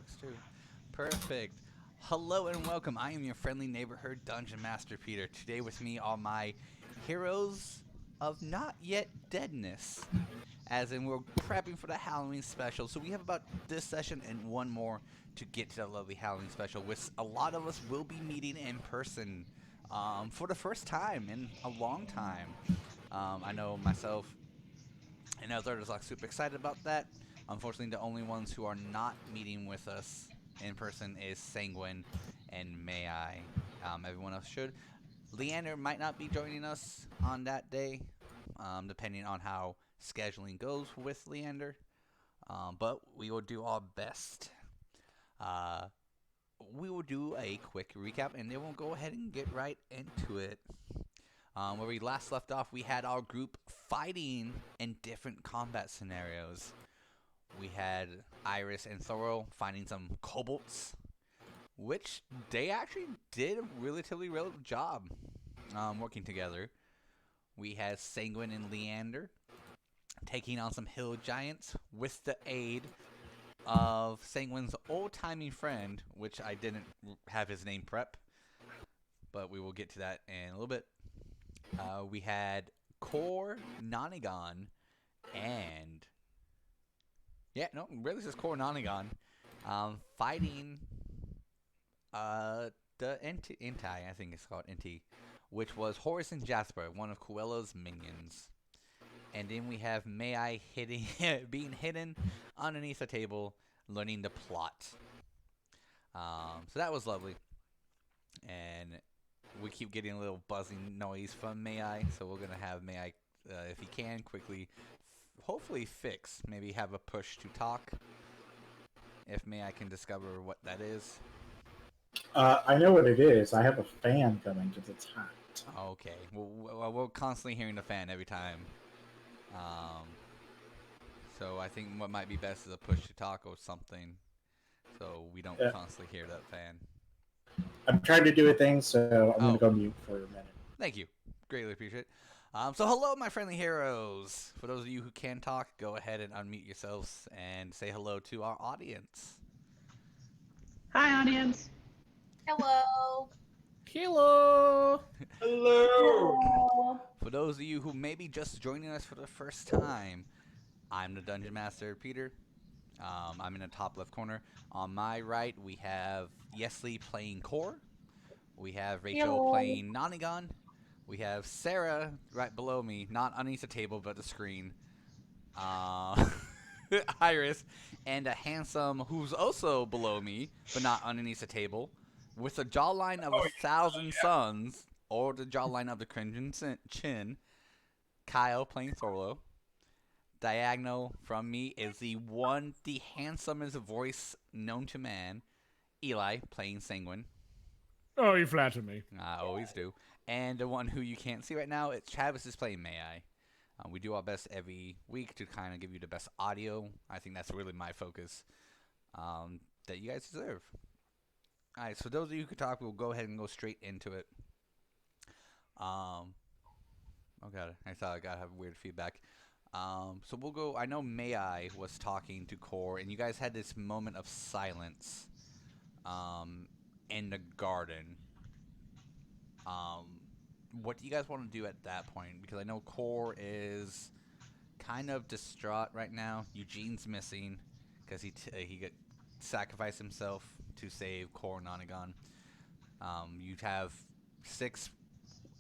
works too. Perfect. Hello and welcome. I am your friendly neighborhood dungeon master Peter. Today with me are my heroes of not yet deadness. As in, we're prepping for the Halloween special. So we have about this session and one more to get to the lovely Halloween special, which a lot of us will be meeting in person for the first time in a long time. I know myself and others are super excited about that. Unfortunately, the only ones who are not meeting with us in person is Senguine and May-Ighe. Everyone else should. Leander might not be joining us on that day, depending on how scheduling goes with Leander. But we will do our best. Uh, we will do a quick recap, and then we'll go ahead and get right into it. Where we last left off, we had our group fighting in different combat scenarios. We had Iris and Thoror finding some kobolds, which they actually did a relatively real job working together. We had Senguine and Leander taking on some hill giants with the aid of Senguine's old-timey friend, which I didn't have his name prep, but we will get to that in a little bit. We had Core, Nanagan, and really just Core Nanagan fighting the Inti, I think it's called Inti, which was Horace and Jasper, one of Cruella's minions. And then we have May-Ighe being hidden underneath a table, learning the plot. So that was lovely. And we keep getting a little buzzing noise from May-Ighe, so we're going to have May-Ighe, if he can, quickly, hopefully fix, maybe have a push to talk, if May-Ighe can discover what that is. I know what it is. I have a fan coming to the top. Okay, well, we're constantly hearing the fan every time. So I think what might be best is a push to talk or something, so we don't constantly hear that fan. I'm trying to do a thing, so I'm going to go mute for a minute. Thank you. Greatly appreciate it. So hello, my friendly heroes. For those of you who can talk, go ahead and unmute yourselves and say hello to our audience. Hi, audience. Hello. Hello. Hello. For those of you who may be just joining us for the first time, I'm the Dungeon Master, Peter. I'm in the top left corner. On my right, we have Yeslie playing Core. We have Rachel playing Nanagan. We have Sarah right below me, not underneath the table, but the screen. Iris, and a handsome who's also below me, but not underneath the table, with the jawline of 1,000 suns, or the jawline of the Crimson Chin. Kyle playing Thoror. Diagonal from me is the handsomest voice known to man, Eli playing Senguine. Oh, you flatter me. I always do. And the one who you can't see right now, it's Travis is playing May-Ighe. We do our best every week to kind of give you the best audio. I think that's really my focus that you guys deserve. All right, so those of you who could talk, we'll go ahead and go straight into it. Oh god, I thought I got weird feedback. So we'll go. I know May-Ighe was talking to Core, and you guys had this moment of silence in the garden. What do you guys want to do at that point? Because I know Core is kind of distraught right now. Eugene's missing because he got sacrificed himself to save Core and Nanagan. You have 6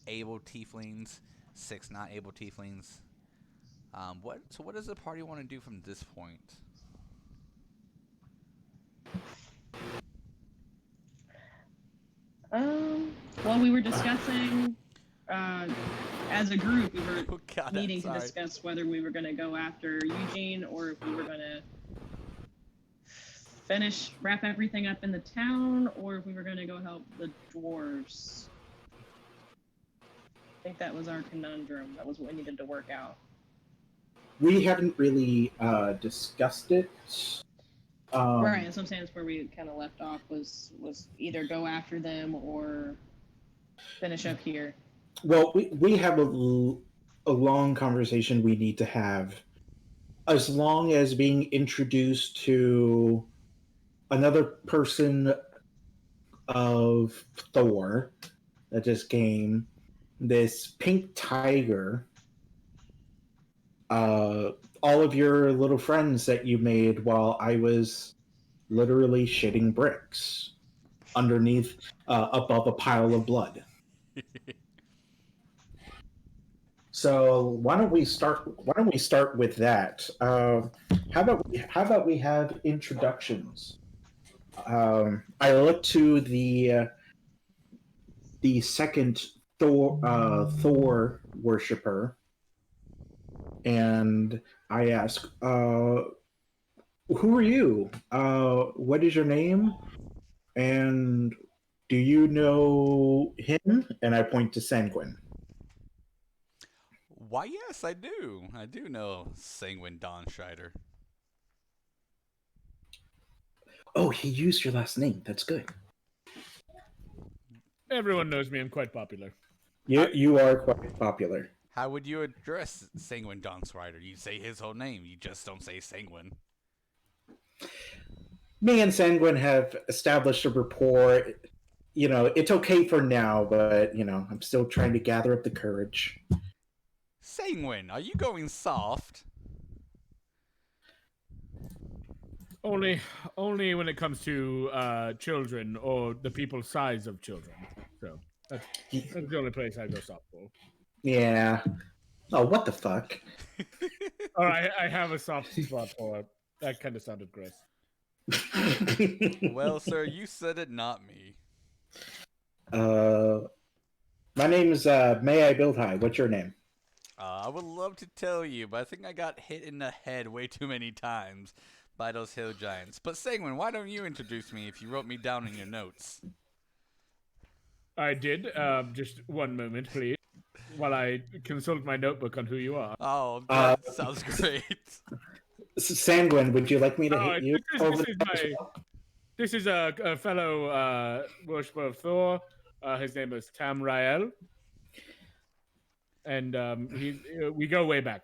able tieflings, 6 not able tieflings. What does the party want to do from this point? Well, we were discussing, as a group, we were needing to discuss whether we were going to go after Eugene or if we were going to wrap everything up in the town, or if we were going to go help the dwarves. I think that was our conundrum. That was what we needed to work out. We haven't really discussed it. Right, and so I'm saying that's where we kind of left off was either go after them or finish up here. Well, we have a long conversation we need to have. As long as being introduced to another person of Thor that just came. This pink tiger. All of your little friends that you made while I was literally shitting bricks underneath, above a pile of blood. So why don't we start? Why don't we start with that? How about we have introductions? I look to the second Thor worshiper, and I ask, "Who are you? What is your name? And do you know him?" And I point to Senguine. Why, yes, I do. I do know Senguine Strider. Oh, he used your last name. That's good. Everyone knows me. I'm quite popular. You are quite popular. How would you address Senguine Strider? You say his whole name. You just don't say Senguine. Me and Senguine have established a rapport. You know, it's okay for now, but, you know, I'm still trying to gather up the courage. Senguine, are you going soft? Only when it comes to children or the people's size of children. So that's the only place I go soft for. Yeah. Oh, what the fuck? All right, I have a soft spot for it. That kind of sounded gross. Well, sir, you said it, not me. My name is May-Ighe. What's your name? I would love to tell you, but I think I got hit in the head way too many times by those hill giants. But Senguine, why don't you introduce me if you wrote me down in your notes? I did. Just one moment, please, while I consult my notebook on who you are. Oh, that sounds great. Senguine, would you like me to hit you? This is a fellow worshiper of Thor. His name is Tamriel. And we go way back.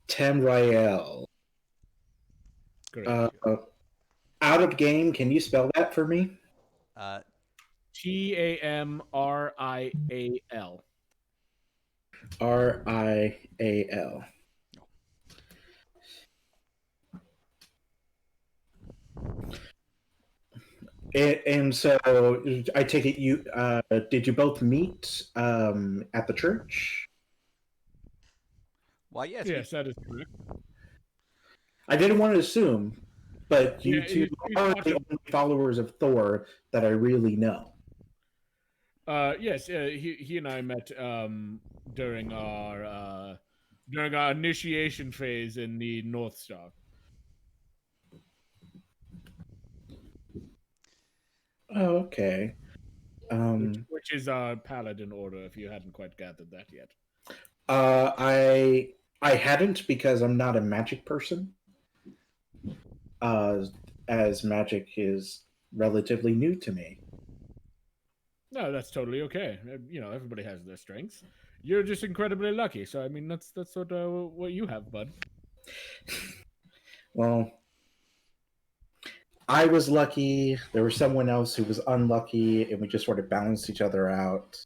Tamriel. Great. Out of game, can you spell that for me? Tamrial. Rial. And so I take it you did you both meet at the church? Why, yes. Yes, that is correct. I didn't want to assume, but you two are the only followers of Thor that I really know. Yes, he and I met during our initiation phase in the North Star. Oh, okay. Which is our paladin order, if you hadn't quite gathered that yet. I hadn't, because I'm not a magic person. As magic is relatively new to me. No, that's totally okay. You know, everybody has their strengths. You're just incredibly lucky. So I mean, that's sort of what you have, bud. Well, I was lucky. There was someone else who was unlucky, and we just sort of balanced each other out.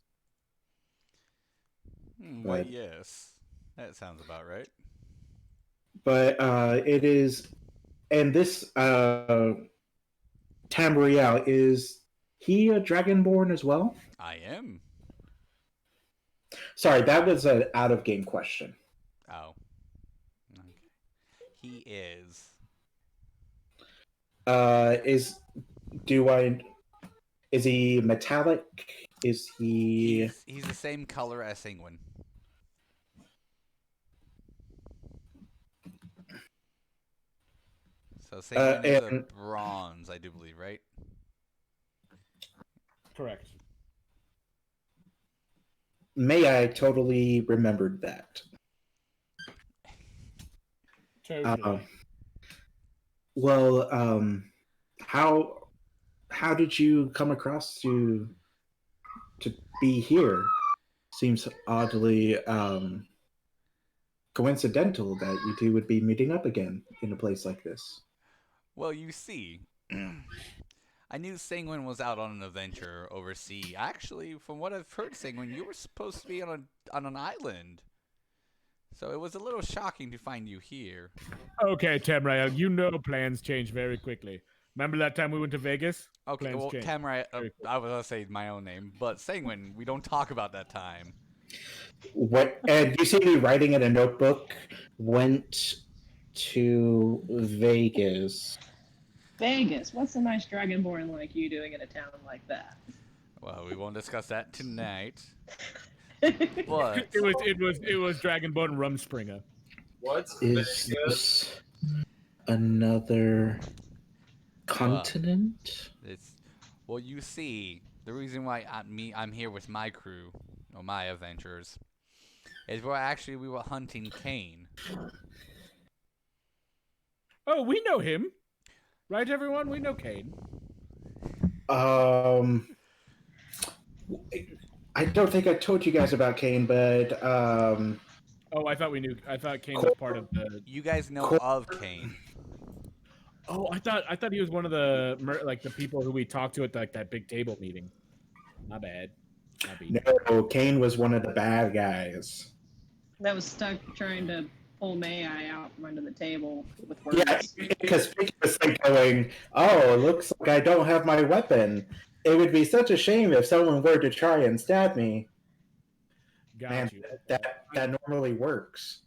Why, yes. That sounds about right. But it is, and this Tamriel, is he a Dragonborn as well? I am. Sorry, that was an out-of-game question. Oh. Okay. He is. Is he metallic? Is he... He's the same color as Senguine. So Senguine is a bronze, I do believe, right? Correct. May I totally remembered that. Totally. How did you come across to be here? Seems oddly coincidental that you two would be meeting up again in a place like this. Well, you see, I knew Senguine was out on an adventure overseas. Actually, from what I've heard, Senguine, you were supposed to be on an island. So it was a little shocking to find you here. Okay, Tamriel, you know plans change very quickly. Remember that time we went to Vegas? Okay, Plans well, changed. Tamriel, I was gonna say my own name, but Senguine, we don't talk about that time. What? And you see me writing in a notebook. Went to Vegas. Vegas. What's a nice dragonborn like you doing in a town like that? Well, we won't discuss that tonight. But It was Dragonborn Rumspringer. What Is this another continent? Well, you see, the reason why I'm here with my crew, or my adventurers, is we were hunting Cain. Oh, we know him. Right, everyone? We know Cain. I don't think I told you guys about Cain, but Oh, I thought Cain was part of the. You guys know of Cain. Oh, I thought he was one of the people who we talked to at that big table meeting. My bad. No, Cain was one of the bad guys. that was stuck trying to pull May-Ighe out from under the table with words. Yeah, because Vicky was like going, "Oh, it looks like I don't have my weapon. It would be such a shame if someone were to try and stab me." Got you. That normally works.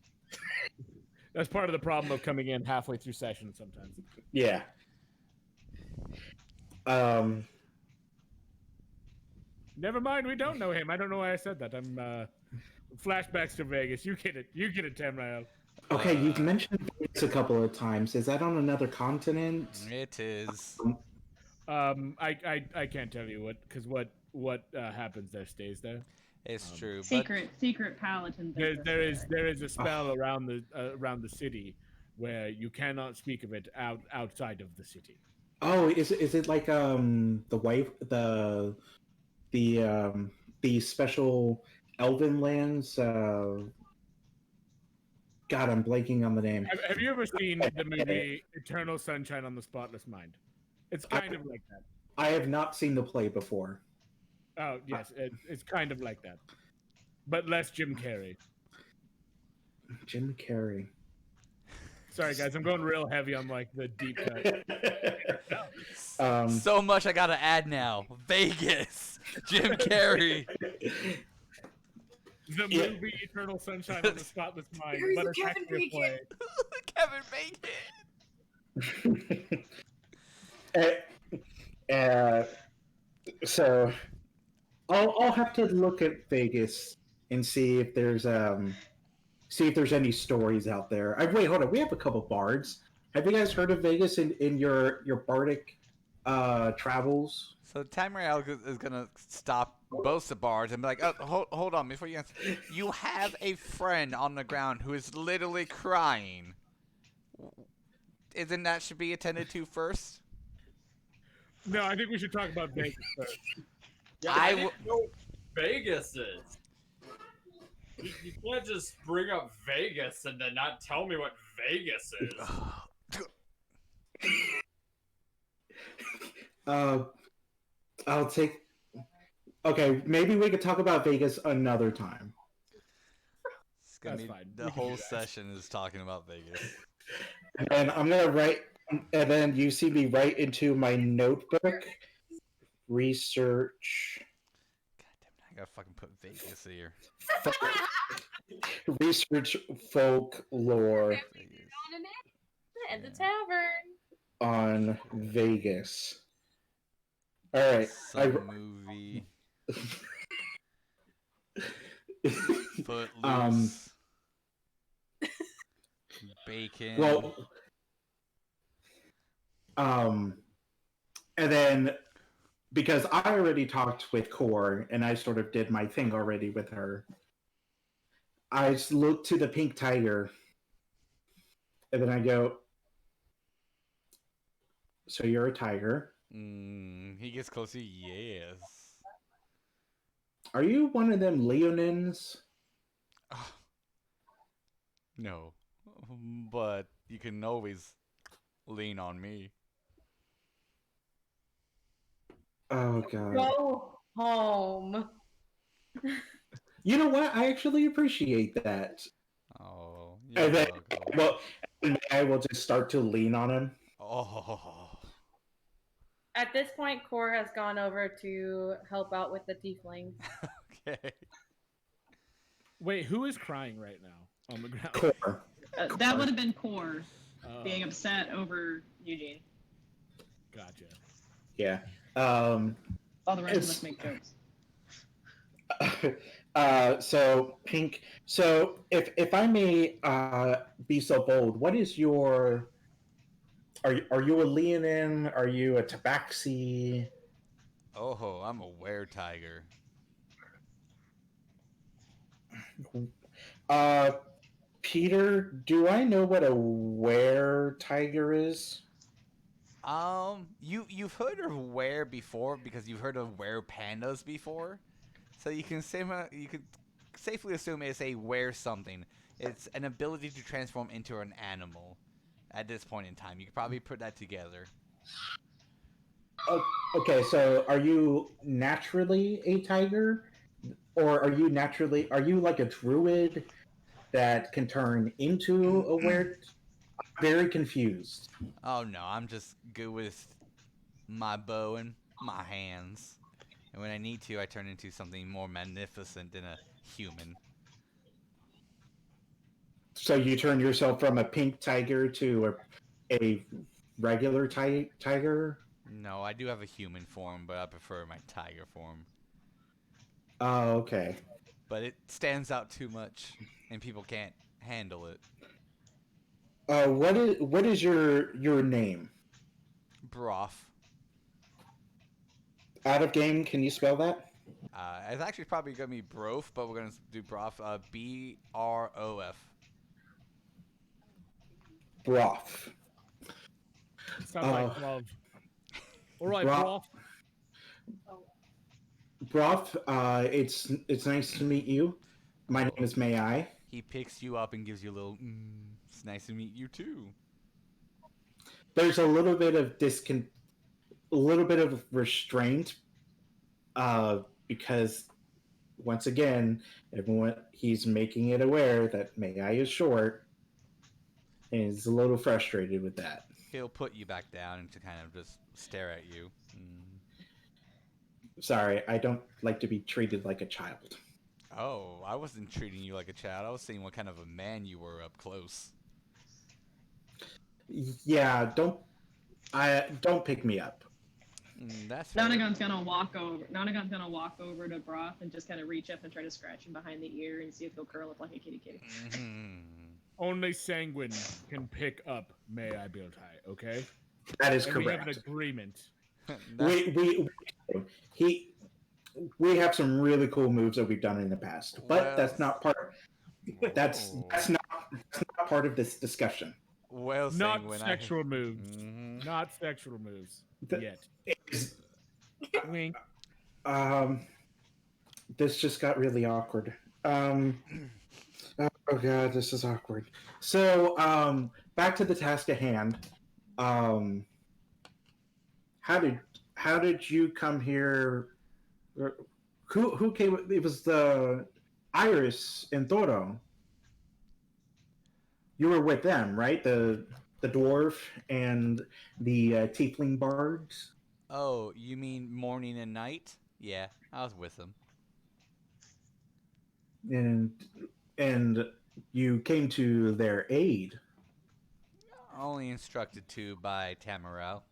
That's part of the problem of coming in halfway through sessions sometimes. Yeah. Never mind, we don't know him. I don't know why I said that. I'm flashbacks to Vegas. You get it, Tamriel. Okay, you've mentioned Vegas a couple of times. Is that on another continent? It is. I can't tell you what happens there stays there. It's true. Secret paladin. There is a spell around the city where you cannot speak of it outside of the city. Oh, is it like the special elven lands? God, I'm blanking on the name. Have you ever seen the movie Eternal Sunshine on the Spotless Mind? It's kind of like that. I have not seen the play before. Oh yes, it's kind of like that, but less Jim Carrey. Jim Carrey. Sorry guys, I'm going real heavy on like the deep cut. So much I gotta add now. Vegas, Jim Carrey. The movie Eternal Sunshine on the Spotless Mind, but it's actually a play. Kevin Bacon. So I'll have to look at Vegas and see if there's any stories out there. Wait, hold on. We have a couple bards. Have you guys heard of Vegas in your bardic travels? So Tamriel is gonna stop both the bards and be like, "Oh, hold on, before you answer, you have a friend on the ground who is literally crying. Isn't that should be attended to first?" No, I think we should talk about Vegas first. Yeah, I didn't know what Vegas is. You can't just bring up Vegas and then not tell me what Vegas is. I'll take. Okay, maybe we could talk about Vegas another time. It's gonna be fine. The whole session is talking about Vegas. And I'm gonna write, and then you see me write into my notebook. Research. God damn it! I gotta fucking put Vegas here. Research folklore At the tavern. on Vegas. All right. Some movie. Footloose. Bacon. Well, and then because I already talked with Core and I sort of did my thing already with her, I just look to the pink tiger and then I go, "So you're a tiger? He gets closer. Yes. Are you one of them Leonins?" No, but you can always lean on me. Oh god. Go home. You know what? I actually appreciate that. Oh, you're And then, welcome. well, and I will just start to lean on him. Oh. At this point, Core has gone over to help out with the tieflings. Okay. Wait, who is crying right now on the ground? Core. That would have been Core being upset over Eugene. Gotcha. Yeah. All the rest of us make jokes. So Pink. So if I may be so bold, what is your? Are you a Leonin? Are you a Tabaxi? Oh, I'm a were-tiger. Peter, do I know what a were-tiger is? You've heard of were before because you've heard of were pandas before, so you can safely assume it's a were something. It's an ability to transform into an animal. At this point in time, you could probably put that together. Oh, okay, so are you naturally a tiger, or are you like a druid that can turn into a were? I'm very confused. Oh no, I'm just good with my bow and my hands. And when I need to, I turn into something more magnificent than a human. So you turn yourself from a pink tiger to a regular tiger? No, I do have a human form, but I prefer my tiger form. Oh, okay. But it stands out too much, and people can't handle it. What is your name? Broth. Out of game, can you spell that? It's actually probably going to be Broth, but we're going to do Broth. Brof. Broth. Sounds like love. All right, Broth. Broth. Broth, it's nice to meet you. My name is May-Ighe. He picks you up and gives you a little, it's nice to meet you too. There's a little bit of a little bit of restraint, because once again, he's making it aware that May-Ighe is short, and he's a little frustrated with that. He'll put you back down and to kind of just stare at you. Sorry, I don't like to be treated like a child. Oh, I wasn't treating you like a child. I was seeing what kind of a man you were up close. Yeah, don't pick me up. That's fair. Nanagan's gonna walk over to Broth and just kind of reach up and try to scratch him behind the ear and see if he'll curl up like a kitty. Only Senguine can pick up May-Ighe Biltai, okay? That is and correct. We have an agreement. We have some really cool moves that we've done in the past, but that's not part. That's not part of this discussion. Well, not sexual moves. Not sexual moves yet. Wink. This just got really awkward. Oh god, this is awkward. So, back to the task at hand. How did you come here? Who came? It was the Iris and Thoror. You were with them, right? The dwarf and the tiefling bards. Oh, you mean morning and night? Yeah, I was with them. And you came to their aid. Only instructed to by Tamriel.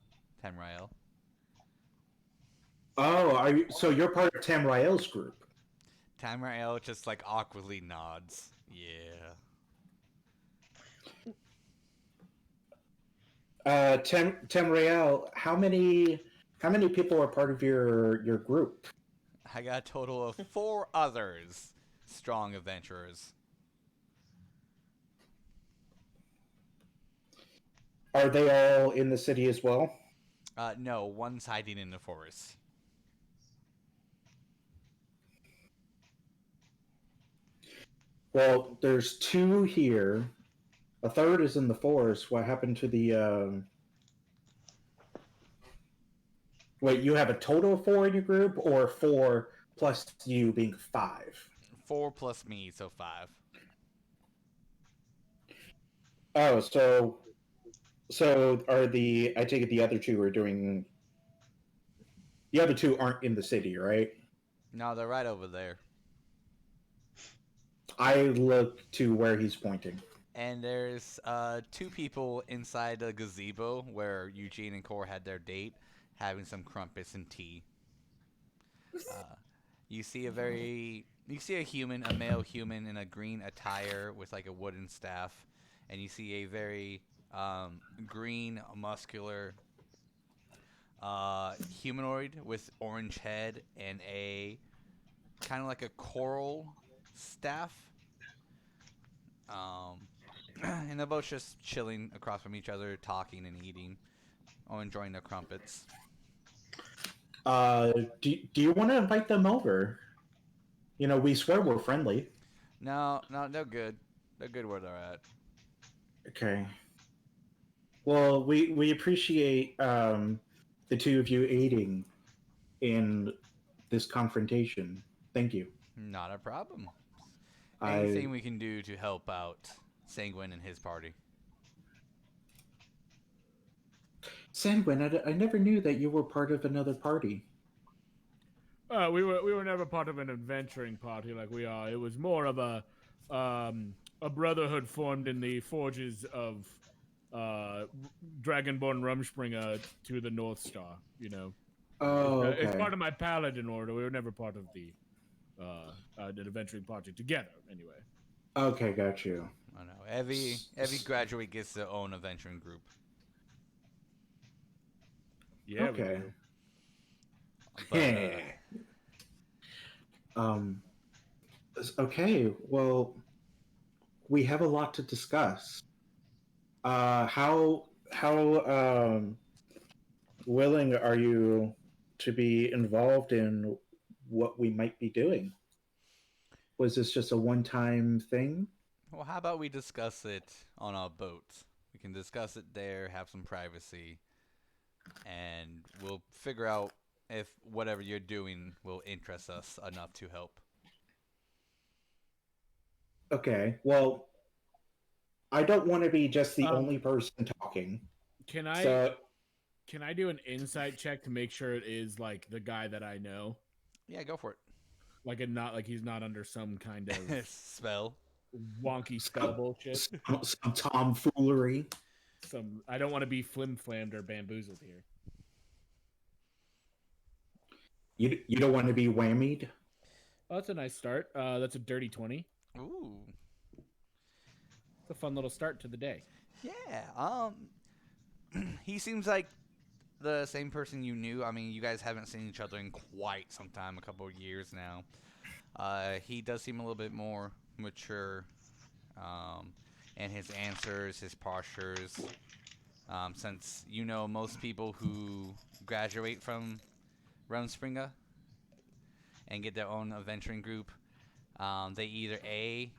Oh, so you're part of Tamriel's group? Tamriel just like awkwardly nods. Yeah. Tamriel, how many people are part of your group? I got a total of 4 others. Strong adventurers. Are they all in the city as well? No, one's hiding in the forest. Well, there's 2 here. A third is in the forest. What happened to the Wait, you have a total of 4 in your group, or 4 plus you being 5? 4 plus me, so 5. Oh, so are I take it the other 2 are doing... The other 2 aren't in the city, right? No, they're right over there. I look to where he's pointing. And there's 2 people inside the gazebo where Eugene and Core had their date, having some crumpets and tea. You see a human, a male human in a green attire with like a wooden staff, and you see a very green, muscular humanoid with orange head and a kind of like a coral staff. And they're both just chilling across from each other, talking and eating, or enjoying their crumpets. Do you want to invite them over? You know, we swear we're friendly. No, they're good. They're good where they're at. Okay. Well, we appreciate the 2 of you aiding in this confrontation. Thank you. Not a problem. Anything we can do to help out Senguine and his party. Senguine, I never knew that you were part of another party. We were never part of an adventuring party like we are. It was more of a brotherhood formed in the forges of Dragonborn Rumspringa to the North Star. You know. Oh, okay. It's part of my paladin order. We were never part of the adventuring party together. Anyway. Okay, got you. I know. Every graduate gets their own adventuring group. Yeah. Okay. Okay. Well, we have a lot to discuss. How willing are you to be involved in what we might be doing? Was this just a one-time thing? Well, how about we discuss it on our boat? We can discuss it there, have some privacy, and we'll figure out if whatever you're doing will interest us enough to help. Okay, well, I don't want to be just the only person talking. Can I do an insight check to make sure it is like the guy that I know? Yeah, go for it. Like he's not under some kind of spell, wonky spell bullshit. Some tomfoolery. I don't want to be flim-flammed or bamboozled here. You don't want to be whammied? Oh, that's a nice start. That's a dirty 20. Ooh. It's a fun little start to the day. Yeah. He seems like the same person you knew. I mean, you guys haven't seen each other in quite some time, a couple of years now. He does seem a little bit more mature, and his answers, his postures. Since you know most people who graduate from Rumspringa and get their own adventuring group, they either A,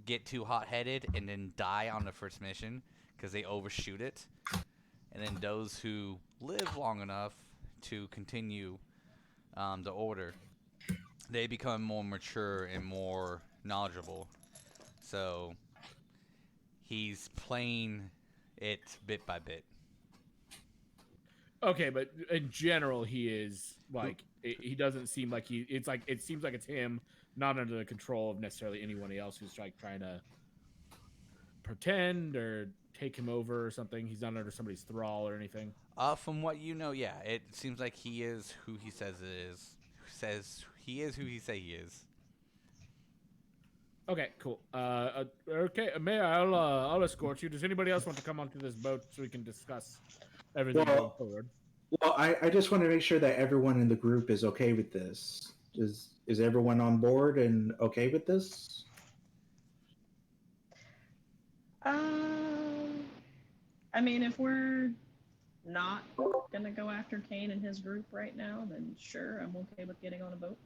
get too hot-headed and then die on the first mission because they overshoot it, and then those who live long enough to continue the order, they become more mature and more knowledgeable. So he's playing it bit by bit. Okay, but in general, he is like he doesn't seem like it seems like it's him, not under the control of necessarily anyone else who's like trying to pretend or take him over or something. He's not under somebody's thrall or anything. From what you know, yeah, it seems like he is who he says it is. Says he is who he say he is. Okay, cool. Okay, May, I'll escort you. Does anybody else want to come onto this boat so we can discuss everything going forward? Well, I just want to make sure that everyone in the group is okay with this. Is everyone on board and okay with this? I mean, if we're not gonna go after Kane and his group right now, then sure, I'm okay with getting on a boat.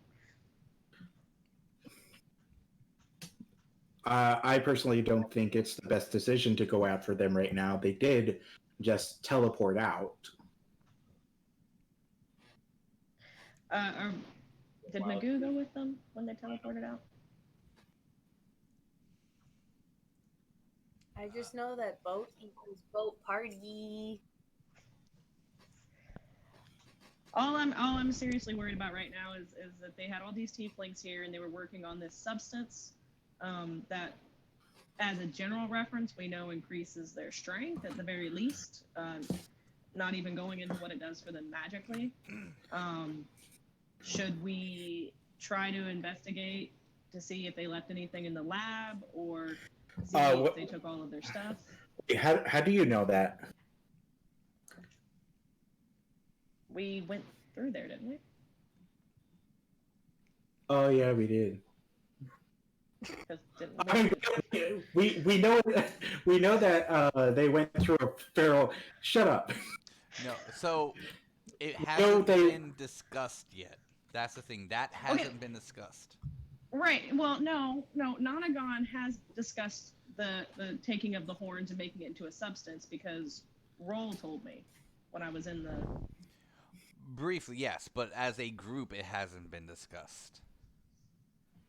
I personally don't think it's the best decision to go after them right now. They did just teleport out. Did Magoo go with them when they teleported out? I just know that boat equals boat party. All I'm seriously worried about right now is that they had all these tieflings here and they were working on this substance that, as a general reference, we know increases their strength at the very least. Not even going into what it does for them magically. Should we try to investigate to see if they left anything in the lab or see if they took all of their stuff? How do you know that? We went through there, didn't we? Oh yeah, we did. We know that they went through a feral. Shut up. No, so it hasn't been discussed yet. That's the thing. That hasn't been discussed. Right. Well, no. Nanagan has discussed the taking of the horns and making it into a substance because Roll told me when I was in the. Briefly, yes, but as a group, it hasn't been discussed.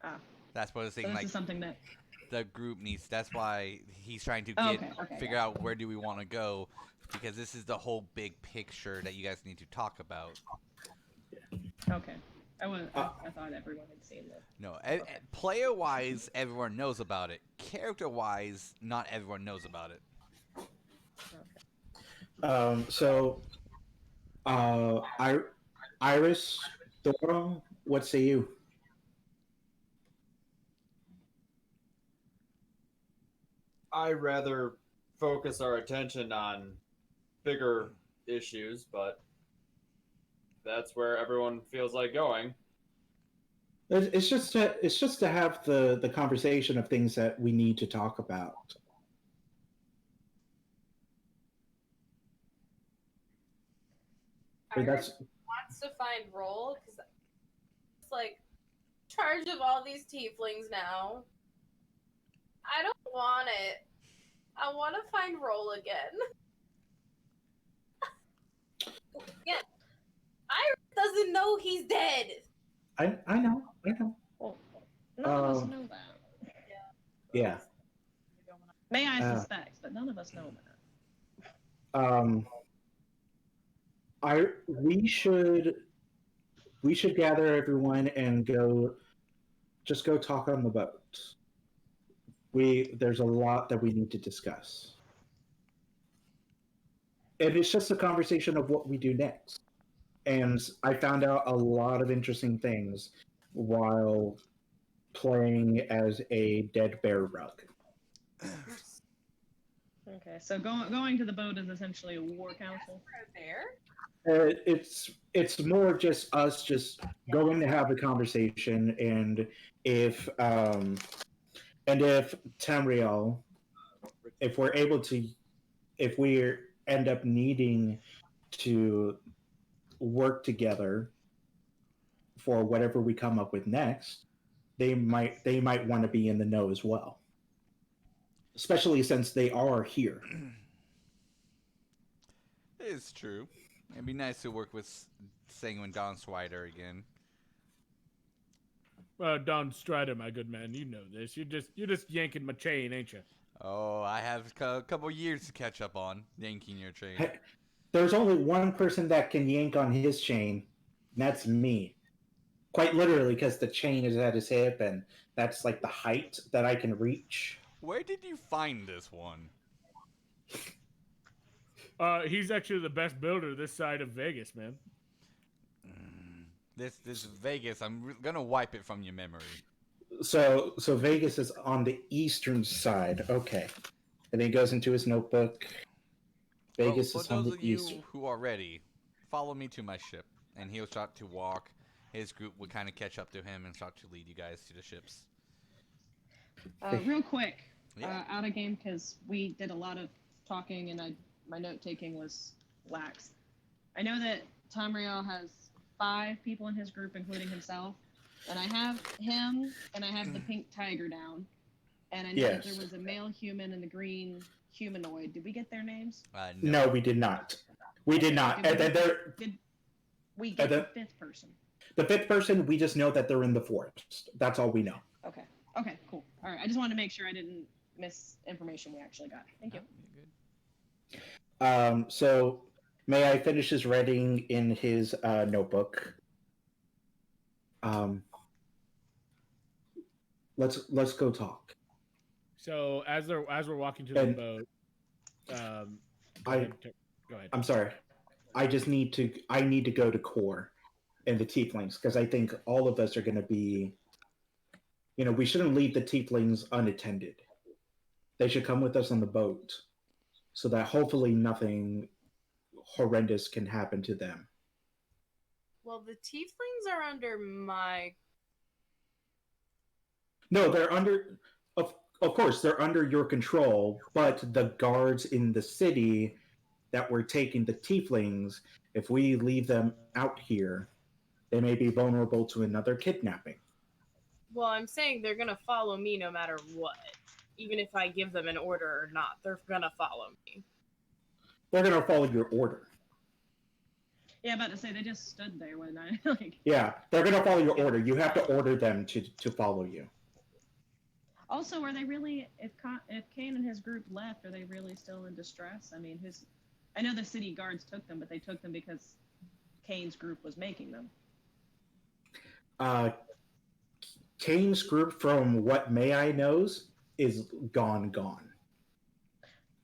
Ah. That's what I was saying. So this like is something that the group needs. That's why he's trying to figure out where do we want to go, because this is the whole big picture that you guys need to talk about. Okay. I thought everyone had seen this. No, player-wise, everyone knows about it. Character-wise, not everyone knows about it. Okay. Iris, Thoror, what say you? I rather focus our attention on bigger issues, but that's where everyone feels like going. It's just to have the conversation of things that we need to talk about. Iris wants to find Roll because it's like charge of all these tieflings now. I don't want it. I want to find Roll again. Yeah, Iris doesn't know he's dead. I know. Well, none of us know that. Yeah. May-Ighe suspects, but none of us know that. We should gather everyone and go talk on the boat. There's a lot that we need to discuss. And it's just a conversation of what we do next. And I found out a lot of interesting things while playing as a dead bear rug. Okay, so going to the boat is essentially a war council. It's more just us just going to have a conversation, and if Tamriel, if we end up needing to work together for whatever we come up with next, they might want to be in the know as well. Especially since they are here. It's true. It'd be nice to work with Senguine Don Swider again. Don Strider, my good man, you know this. You're just yanking my chain, ain't you? Oh, I have a couple years to catch up on yanking your chain. Hey, there's only one person that can yank on his chain, and that's me. Quite literally, because the chain is at his hip, and that's like the height that I can reach. Where did you find this one? He's actually the best builder this side of Vegas, man. This Vegas, I'm gonna wipe it from your memory. So Vegas is on the eastern side. Okay. And then he goes into his notebook. Vegas is on the east. For those of you who are ready, follow me to my ship. And he'll start to walk. His group will kind of catch up to him and start to lead you guys to the ships. Real quick, out of game, because we did a lot of talking and my note-taking was lax. I know that Tamriel has 5 people in his group, including himself. And I have him, and I have the pink tiger down. And I know that there was a male human and the green humanoid. Did we get their names? No, we did not. We did not. Did we get the 5th person? The fifth person, we just know that they're in the forest. That's all we know. Okay. Okay. Cool. All right. I just wanted to make sure I didn't miss information we actually got. Thank you. You're good. So May-Ighe finishes writing in his notebook. Let's go talk. So as we're walking to the boat, go ahead. I'm sorry. I need to go to Core and the Tieflings because I think all of us are going to be. We shouldn't leave the Tieflings unattended. They should come with us on the boat, so that hopefully nothing horrendous can happen to them. Well, the tieflings are under my. No, they're under. Of course, they're under your control, but the guards in the city that were taking the Tieflings, if we leave them out here, they may be vulnerable to another kidnapping. Well, I'm saying they're gonna follow me no matter what. Even if I give them an order or not, they're gonna follow me. They're gonna follow your order. Yeah, about to say they just stood there when I like. Yeah, they're gonna follow your order. You have to order them to follow you. Also, are they really? If Kane and his group left, are they really still in distress? I mean, I know the city guards took them, but they took them because Kane's group was making them. Kane's group, from what May-Ighe knows, is gone.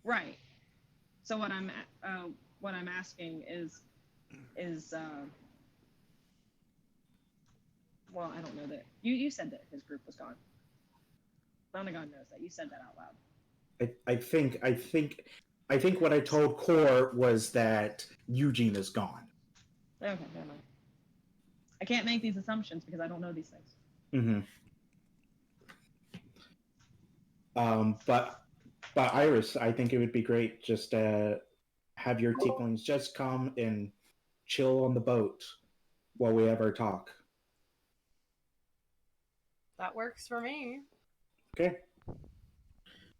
Right. So what I'm asking is well, I don't know that you said that his group was gone. Nanagan knows that. You said that out loud. I think what I told Core was that Eugene is gone. Okay, never mind. I can't make these assumptions because I don't know these things. But Iris, I think it would be great just to have your tieflings just come and chill on the boat while we have our talk. That works for me. Okay.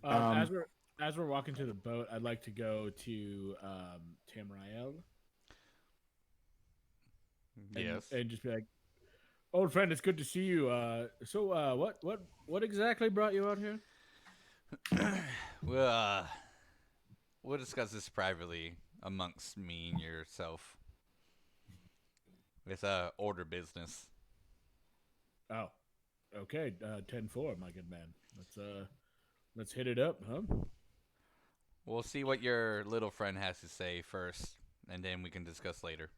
As we're walking to the boat, I'd like to go to Tamriel. Yes. And just be like, old friend, it's good to see you. So what exactly brought you out here? We'll discuss this privately amongst me and yourself. It's order business. Oh, okay. 10-4, my good man. Let's hit it up, huh? We'll see what your little friend has to say first, and then we can discuss later.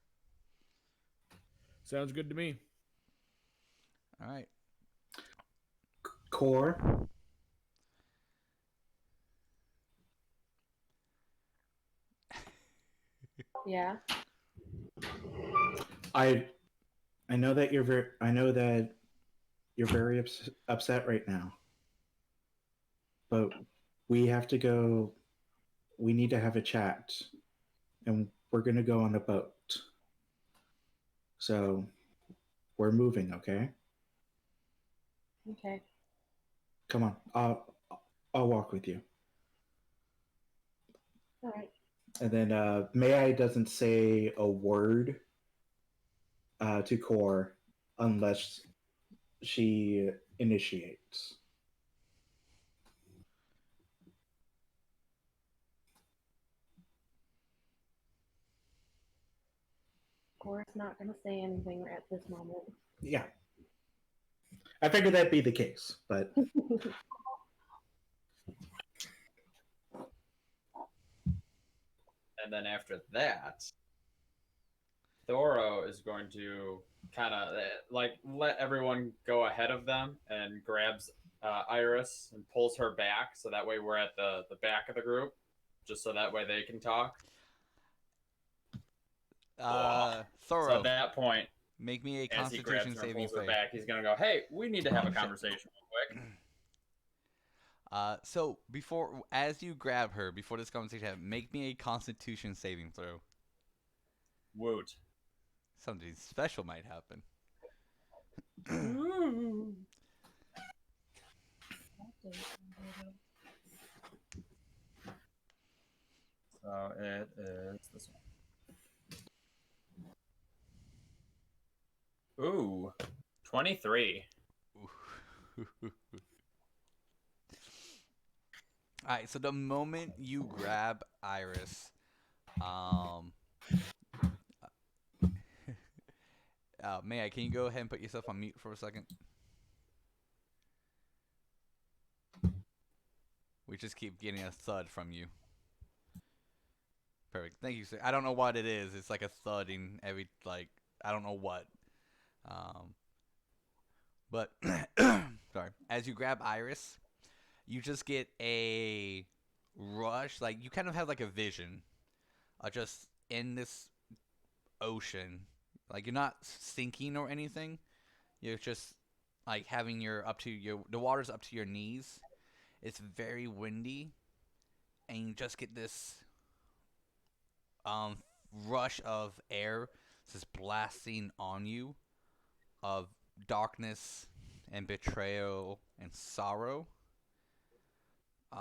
Sounds good to me. All right. Core. Yeah. I know that you're very upset right now. But we have to go. We need to have a chat, and we're gonna go on a boat. So we're moving, okay? Okay. Come on, I'll walk with you. All right. And then May-Ighe doesn't say a word to Core unless she initiates. Core's not going to say anything at this moment. Yeah. I figured that'd be the case, but... And then after that, Thoror is going to kind of let everyone go ahead of them and grabs Iris and pulls her back, so that way we're at the back of the group, just so that way they can talk. Thorough. So at that point, make me a as he grabs Constitution her and saving pulls her throw. back, he's gonna go, "Hey, we need to have a conversation real quick." So as you grab her, before this conversation happens, make me a Constitution saving throw. Woot. Something special might happen. So it is this one. Ooh, 23. Alright, so the moment you grab Iris, May-Ighe, can you go ahead and put yourself on mute for a second? We just keep getting a thud from you. Perfect. Thank you, sir. I don't know what it is. It's like a thudding every, like, I don't know what. But, sorry. As you grab Iris, you just get a rush. Like, you kind of have like a vision of just in this ocean. Like, you're not sinking or anything. You're just, like, having the water's up to your knees. It's very windy. And you just get this rush of air just blasting on you of darkness and betrayal and sorrow,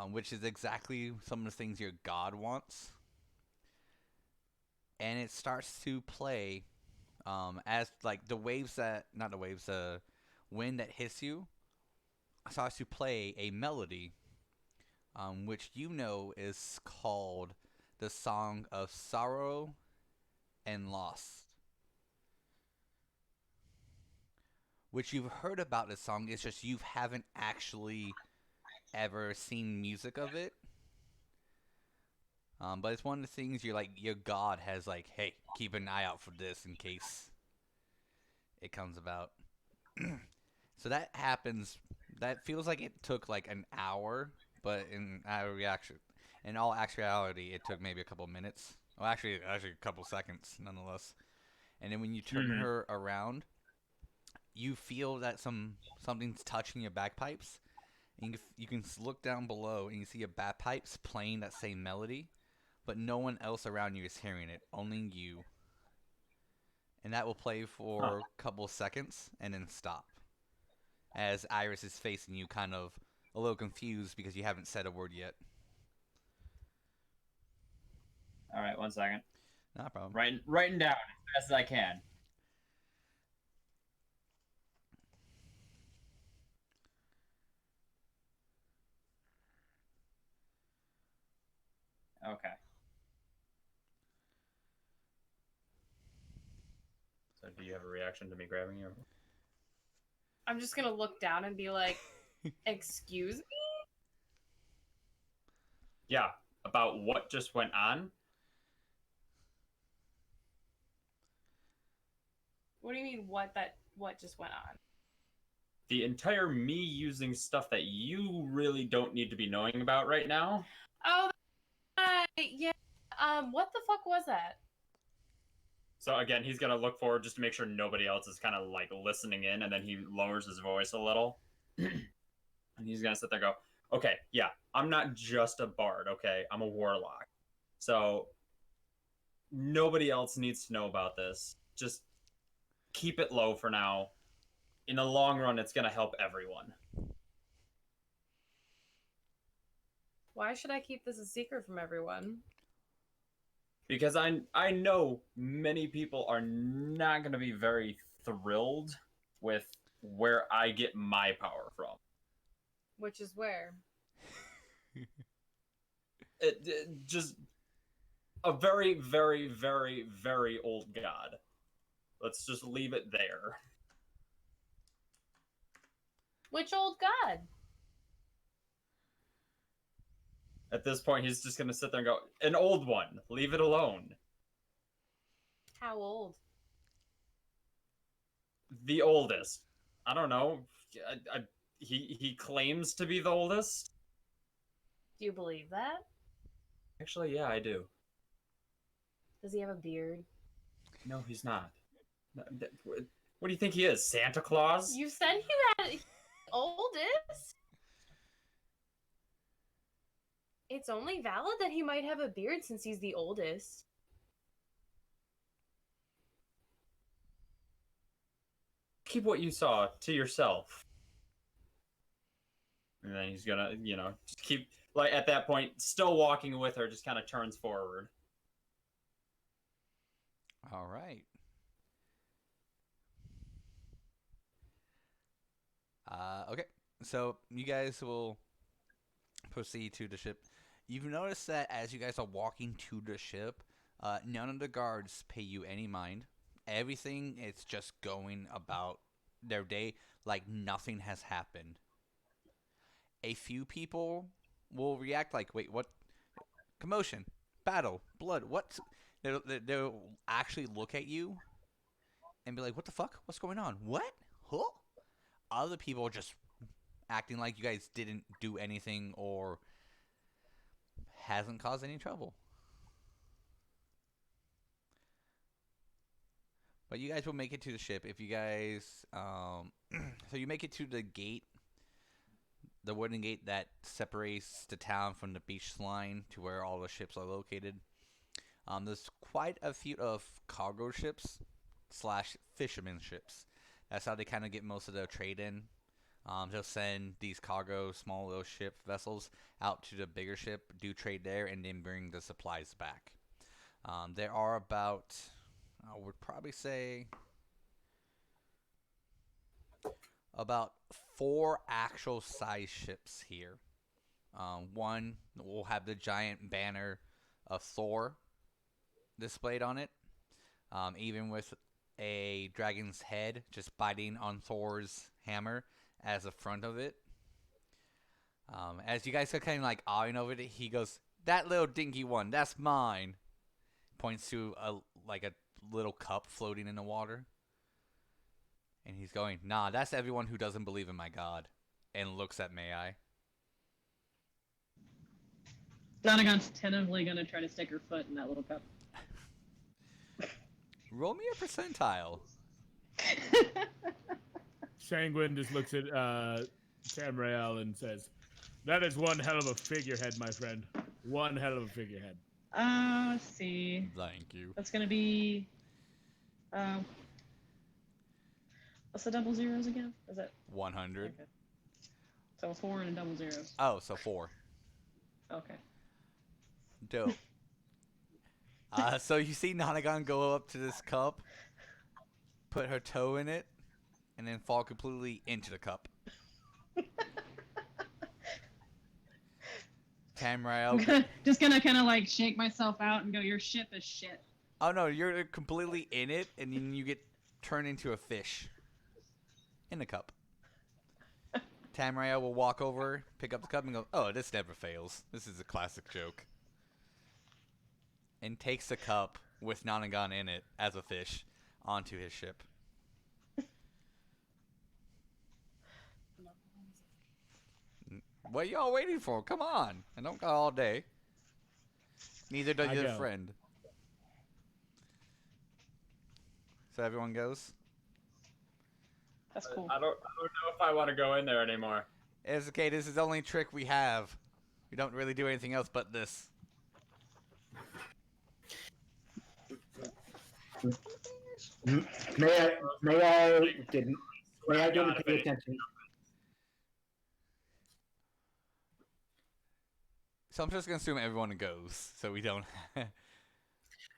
which is exactly some of the things your god wants. And it starts to play as like the wind that hits you starts to play a melody, which you know is called the Song of Sorrow and Loss. Which you've heard about this song, it's just you haven't actually ever seen music of it. But it's one of the things your god has like, hey, keep an eye out for this in case it comes about. So that happens. That feels like it took like an hour, but in all actuality, it took maybe a couple minutes. Well, actually a couple seconds, nonetheless. And then when you turn her around, you feel that something's touching your bagpipes. And you can look down below and you see your bagpipes playing that same melody, but no one else around you is hearing it, only you. And that will play for a couple seconds and then stop. As Iris is facing you, kind of a little confused because you haven't said a word yet. All right, 1 second. Not a problem. Writing down as fast as I can. Okay. So do you have a reaction to me grabbing you? I'm just gonna look down and be like, excuse me? Yeah, about what just went on? What do you mean what just went on? The entire me using stuff that you really don't need to be knowing about right now. Oh, yeah. What the fuck was that? So again, he's gonna look forward just to make sure nobody else is kind of like listening in, and then he lowers his voice a little. And he's gonna sit there and go, okay, yeah, I'm not just a bard, okay? I'm a warlock. So nobody else needs to know about this. Just keep it low for now. In the long run, it's gonna help everyone. Why should I keep this a secret from everyone? Because I know many people are not gonna be very thrilled with where I get my power from. Which is where? It just a very, very, very, very old god. Let's just leave it there. Which old god? At this point, he's just gonna sit there and go, an old one. Leave it alone. How old? The oldest. I don't know. He claims to be the oldest. Do you believe that? Actually, yeah, I do. Does he have a beard? No, he's not. What do you think he is? Santa Claus? You said he had oldest. It's only valid that he might have a beard since he's the oldest. Keep what you saw to yourself. And then he's gonna, just keep, like, at that point, still walking with her, just kind of turns forward. All right. So you guys will proceed to the ship. You've noticed that as you guys are walking to the ship, none of the guards pay you any mind. Everything is just going about their day like nothing has happened. A few people will react like, "Wait, what? Commotion, battle, blood. What?" They'll actually look at you and be like, "What the fuck? What's going on? What? Huh?" Other people are just acting like you guys didn't do anything or hasn't caused any trouble. But you guys will make it to the ship if you guys. So you make it to the gate, the wooden gate that separates the town from the beach line to where all the ships are located. There's quite a few of cargo ships slash fishermen ships. That's how they kind of get most of their trade in. They'll send these cargo, small little ship vessels out to the bigger ship, do trade there, and then bring the supplies back. There are about, I would probably say, about 4 actual size ships here. One will have the giant banner of Thor displayed on it, even with a dragon's head just biting on Thor's hammer as the front of it. As you guys are kind of like eyeing over it, he goes, "That little dinky one, that's mine." Points to a little cup floating in the water. And he's going, "Nah, that's everyone who doesn't believe in my god." And looks at May-Ighe. Nanagan's tentatively gonna try to stick her foot in that little cup. Roll me a percentile. Senguine just looks at Tamriel and says, "That is one hell of a figurehead, my friend. One hell of a figurehead." Let's see. Thank you. That's gonna be. What's the double zeros again? Is it 100. okay. So 4 and a double zeros. Oh, so 4. Okay. Dope. So you see Nanagan go up to this cup, put her toe in it, and then fall completely into the cup. Tamriel. Just gonna kind of like shake myself out and go, "Your ship is shit." Oh no, you're completely in it, and then you get turned into a fish in the cup. Tamriel will walk over, pick up the cup, and go, "Oh, this never fails. This is a classic joke." And takes the cup with Nanagan in it as a fish onto his ship. What are y'all waiting for? Come on. I don't got all day. Neither does your friend. So everyone goes? That's cool. I don't know if I want to go in there anymore. It's okay. This is the only trick we have. We don't really do anything else but this. May I didn't pay attention. So I'm just gonna assume everyone goes, so we don't.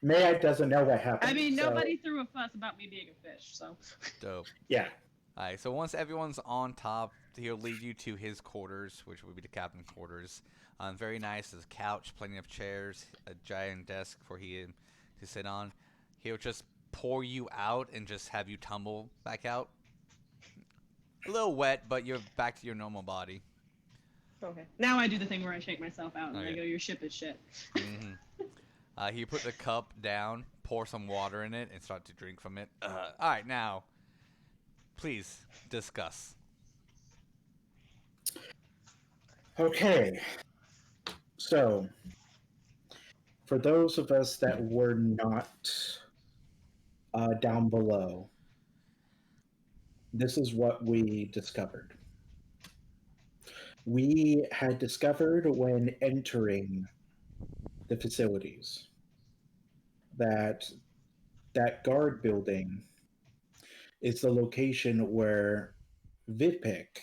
May-Ighe doesn't know what happened. I mean, so... nobody threw a fuss about me being a fish, so. Dope. Yeah. Alright, so once everyone's on top, he'll lead you to his quarters, which would be the captain's quarters. Very nice. There's a couch, plenty of chairs, a giant desk for him to sit on. He'll just pour you out and just have you tumble back out. A little wet, but you're back to your normal body. Okay. Now I do the thing where I shake myself out and Okay. I go, "Your ship is shit." Mm-hmm. He put the cup down, pour some water in it, and start to drink from it. All right, now, please discuss. Okay. So, for those of us that were not down below, this is what we discovered. We had discovered when entering the facilities that guard building is the location where Vidpick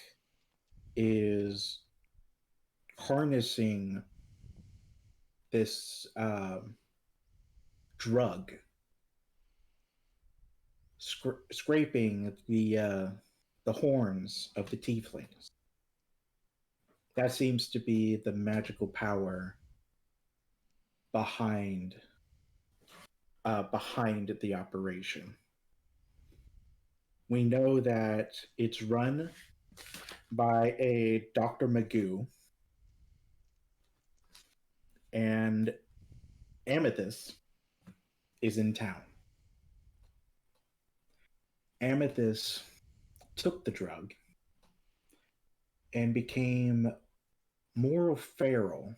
is harnessing this drug, scraping the horns of the tieflings. that seems to be the magical power behind the operation. We know that it's run by a Dr. Magoo, and Amethyst is in town. Amethyst took the drug and became more feral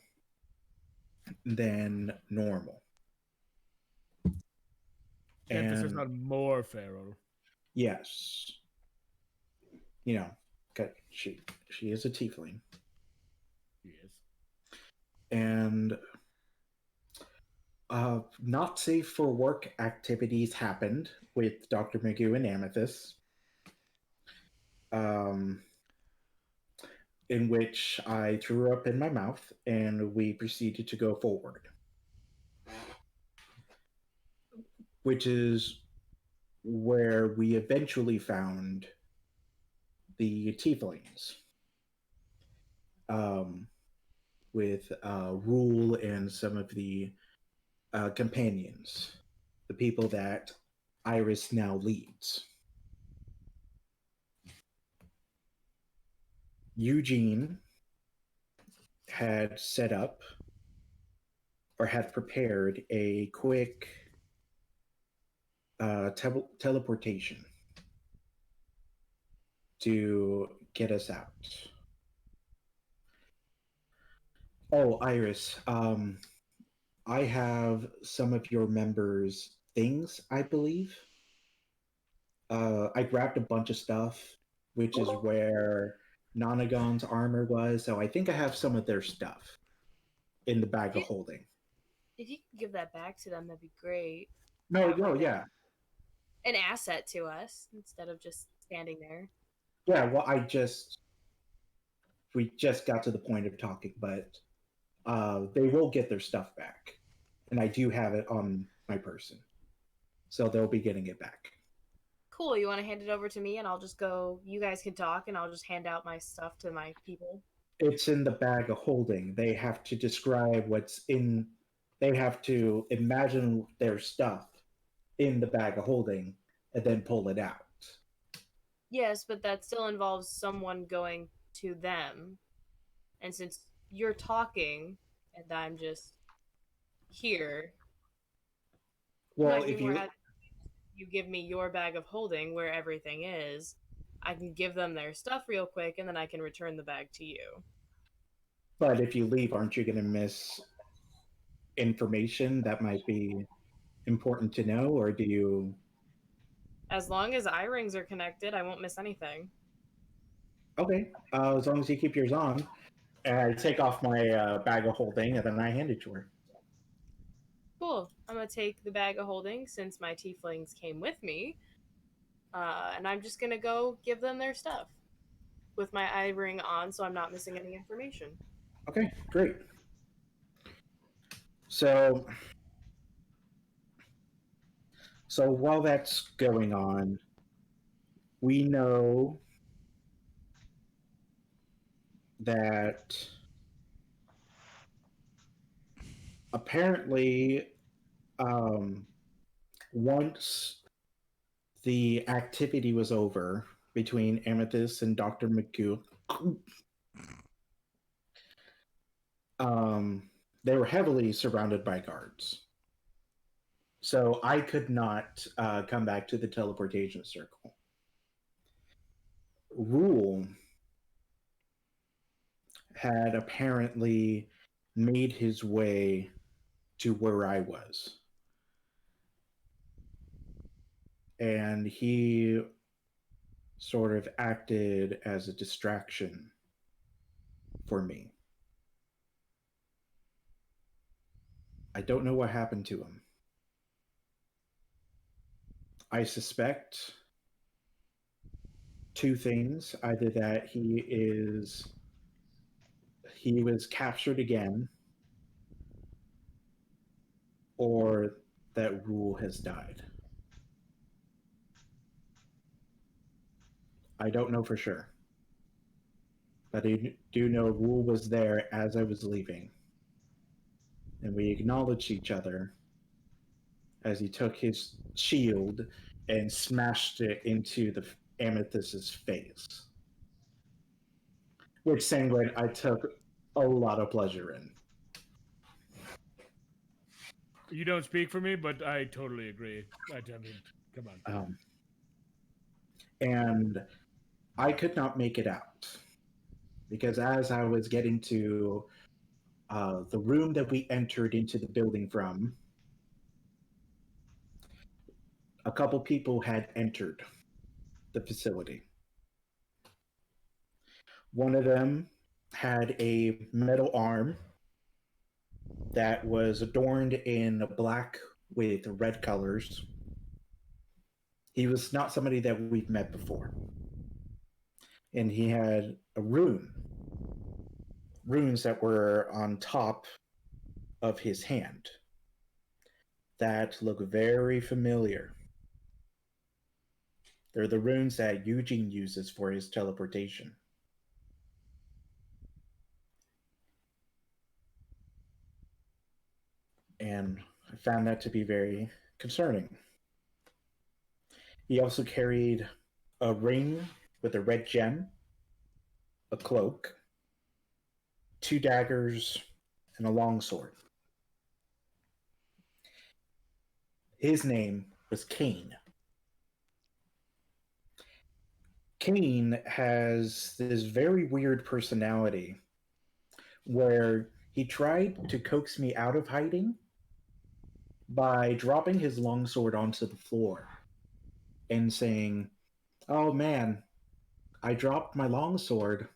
than normal. Emphasis on more feral. Yes. You know, she is a tiefling. Yes. And not safe for work activities happened with Dr. Magoo and Amethyst, in which I threw up in my mouth and we proceeded to go forward. Which is where we eventually found the tieflings. With Rule and some of the companions, the people that Iris now leads. Eugene had set up or had prepared a quick teleportation to get us out. Oh, Iris, I have some of your members' things, I believe. I grabbed a bunch of stuff, which is where Nanagan's armor was, so I think I have some of their stuff in the bag of holding. If you could give that back to them, that'd be great. No, yeah. An asset to us instead of just standing there. Yeah, well, we just got to the point of talking, but they will get their stuff back. And I do have it on my person. So they'll be getting it back. Cool, you want to hand it over to me and I'll just go, you guys can talk and I'll just hand out my stuff to my people? It's in the bag of holding. They have to describe what's in, they have to imagine their stuff in the bag of holding and then pull it out. Yes, but that still involves someone going to them. And since you're talking and I'm just here, well, if you give me your bag of holding where everything is, I can give them their stuff real quick and then I can return the bag to you. But if you leave, aren't you going to miss information that might be important to know, or do you? As long as eye rings are connected, I won't miss anything. Okay, as long as you keep yours on. And I take off my bag of holding and then I hand it to her. Cool. I'm going to take the bag of holding since my tieflings came with me. And I'm just going to go give them their stuff with my eye ring on so I'm not missing any information. Okay, great. So while that's going on, we know that apparently once the activity was over between Amethyst and Dr. McHugh, they were heavily surrounded by guards. So I could not come back to the teleportation circle. Rule had apparently made his way to where I was. And he sort of acted as a distraction for me. I don't know what happened to him. I suspect two things. Either that he was captured again, or that Rule has died. I don't know for sure. but I do know Wu was there as I was leaving. And we acknowledged each other as he took his shield and smashed it into the Amethyst's face. Which Senguine I took a lot of pleasure in. You don't speak for me, but I totally agree. I mean, come on. And I could not make it out because as I was getting to the room that we entered into the building from, a couple people had entered the facility. One of them had a metal arm that was adorned in black with red colors. He was not somebody that we've met before. And he had a runes that were on top of his hand that look very familiar. They're the runes that Eugene uses for his teleportation. And I found that to be very concerning. He also carried a ring with a red gem, a cloak, 2 daggers, and a longsword. His name was Cain. Cain has this very weird personality where he tried to coax me out of hiding by dropping his longsword onto the floor and saying, "Oh man, I dropped my longsword.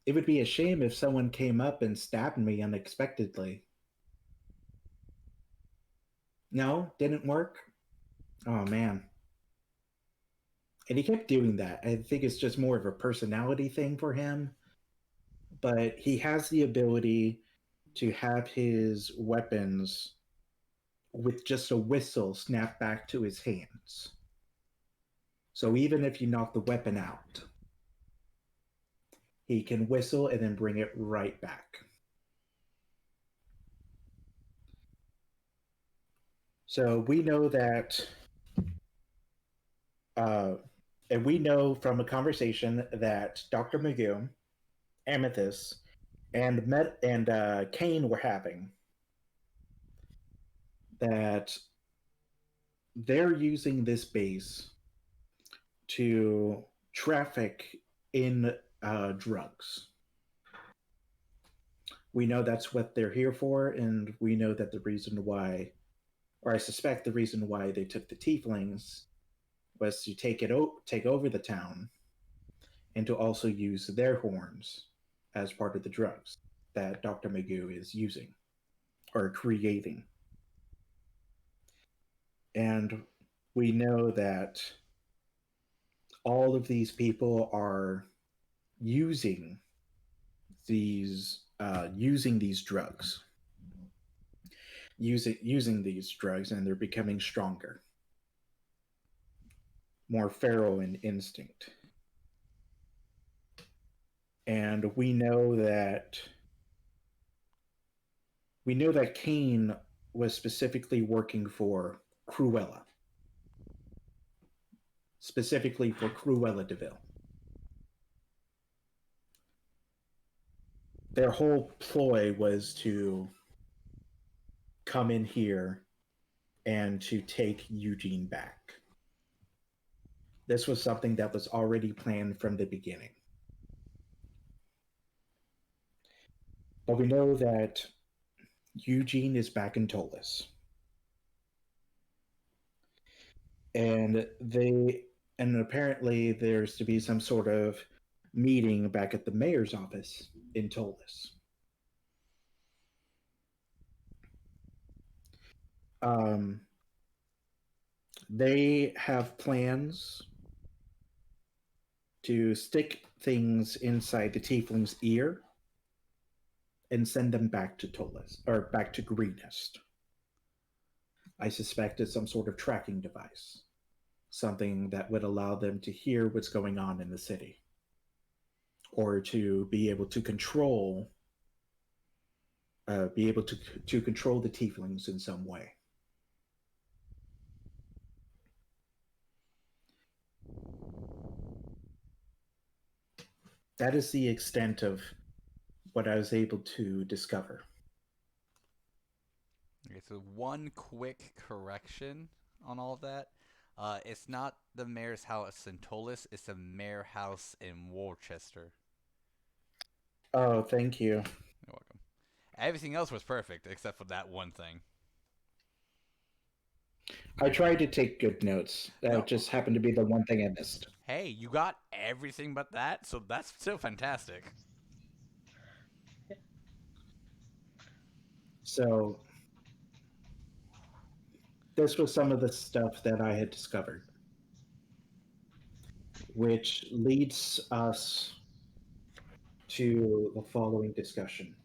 It would be a shame if someone came up and stabbed me unexpectedly." No, didn't work? Oh man. And he kept doing that. I think it's just more of a personality thing for him. But he has the ability to have his weapons with just a whistle snap back to his hands. So even if you knock the weapon out, he can whistle and then bring it right back. So we know that, and we know from a conversation that Dr. Magoo, Amethyst, and Cain were having, that they're using this base to traffic in drugs. We know that's what they're here for, and we know that the reason why, or I suspect the reason why they took the tieflings was to take over the town and to also use their horns as part of the drugs that Dr. Magoo is using or creating. And we know that all of these people are using these drugs, and they're becoming stronger, more feral in instinct. And we know that Cain was specifically working for Cruella. Specifically for Cruella Deville. Their whole ploy was to come in here and to take Eugene back. This was something that was already planned from the beginning. But we know that Eugene is back in Tolis. And apparently there's to be some sort of meeting back at the mayor's office in Tolis. They have plans to stick things inside the tiefling's ear and send them back to Tolis, or back to Greenest. I suspect it's some sort of tracking device. Something that would allow them to hear what's going on in the city. or to be able to control, to control the tieflings in some way. That is the extent of what I was able to discover. Okay, so one quick correction on all of that. It's not the mayor's house in Tolis, it's the mayor house in Worcester. Oh, thank you. You're welcome. Everything else was perfect except for that one thing. I tried to take good notes. That just happened to be the one thing I missed. Hey, you got everything but that, so that's still fantastic. So, this was some of the stuff that I had discovered, which leads us to the following discussion.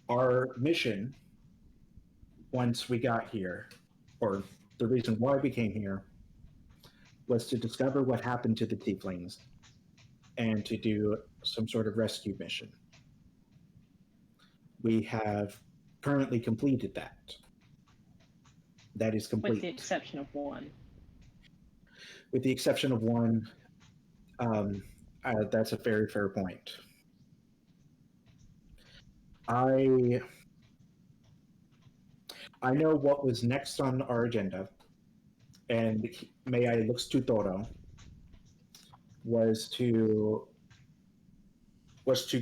Our mission, once we got here, or the reason why we came here, was to discover what happened to the tieflings and to do some sort of rescue mission. We have currently completed that. That is complete. With the exception of one. With the exception of one, that's a very fair point. I know what was next on our agenda, and May-Ighe looks to Thoror, was to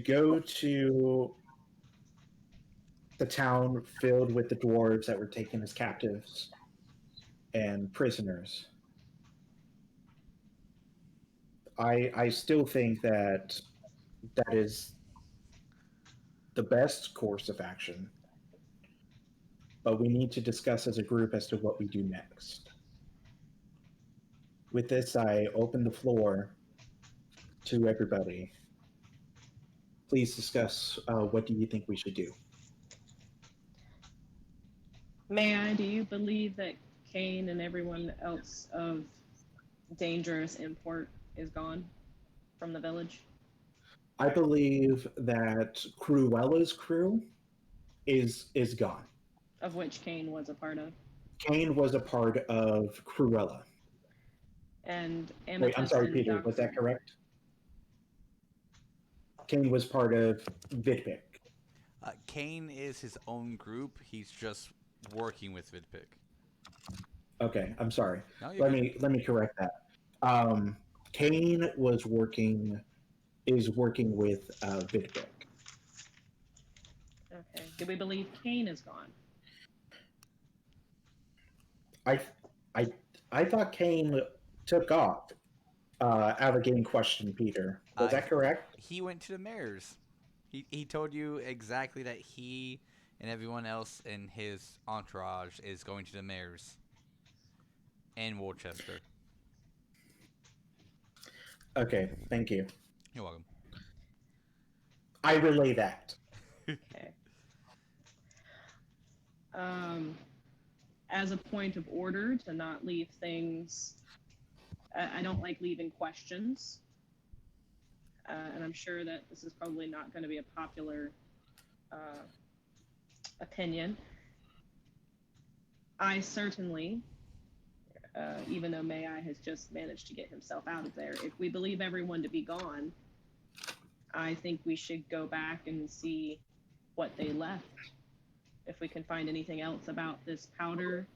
go to the town filled with the dwarves that were taken as captives and prisoners. I still think that is the best course of action, but we need to discuss as a group as to what we do next. With this, I open the floor to everybody. Please discuss what do you think we should do. May-Ighe, do you believe that Kane and everyone else of dangerous import is gone from the village? I believe that Cruella's crew is gone. Of which Kane was a part of. Kane was a part of Cruella. And Amethyst. Wait, I'm sorry, and Peter. Dr. Was that correct? Kane was part of Vidpick. Kane is his own group. He's just working with Vidpick. Okay, I'm sorry. No, Let me correct that. Kane is working with Vidpick. Okay. Do we believe Kane is gone? I thought Kane took off out of getting questioned, Peter. Was that correct? He went to the mayor's. He told you exactly that he and everyone else in his entourage is going to the mayor's in Worcester. Okay, thank you. You're welcome. I relay that. Okay. As a point of order, to not leave things, I don't like leaving questions, and I'm sure that this is probably not going to be a popular opinion. I certainly, even though May-Ighe has just managed to get himself out of there, if we believe everyone to be gone, I think we should go back and see what they left. If we can find anything else about this powder.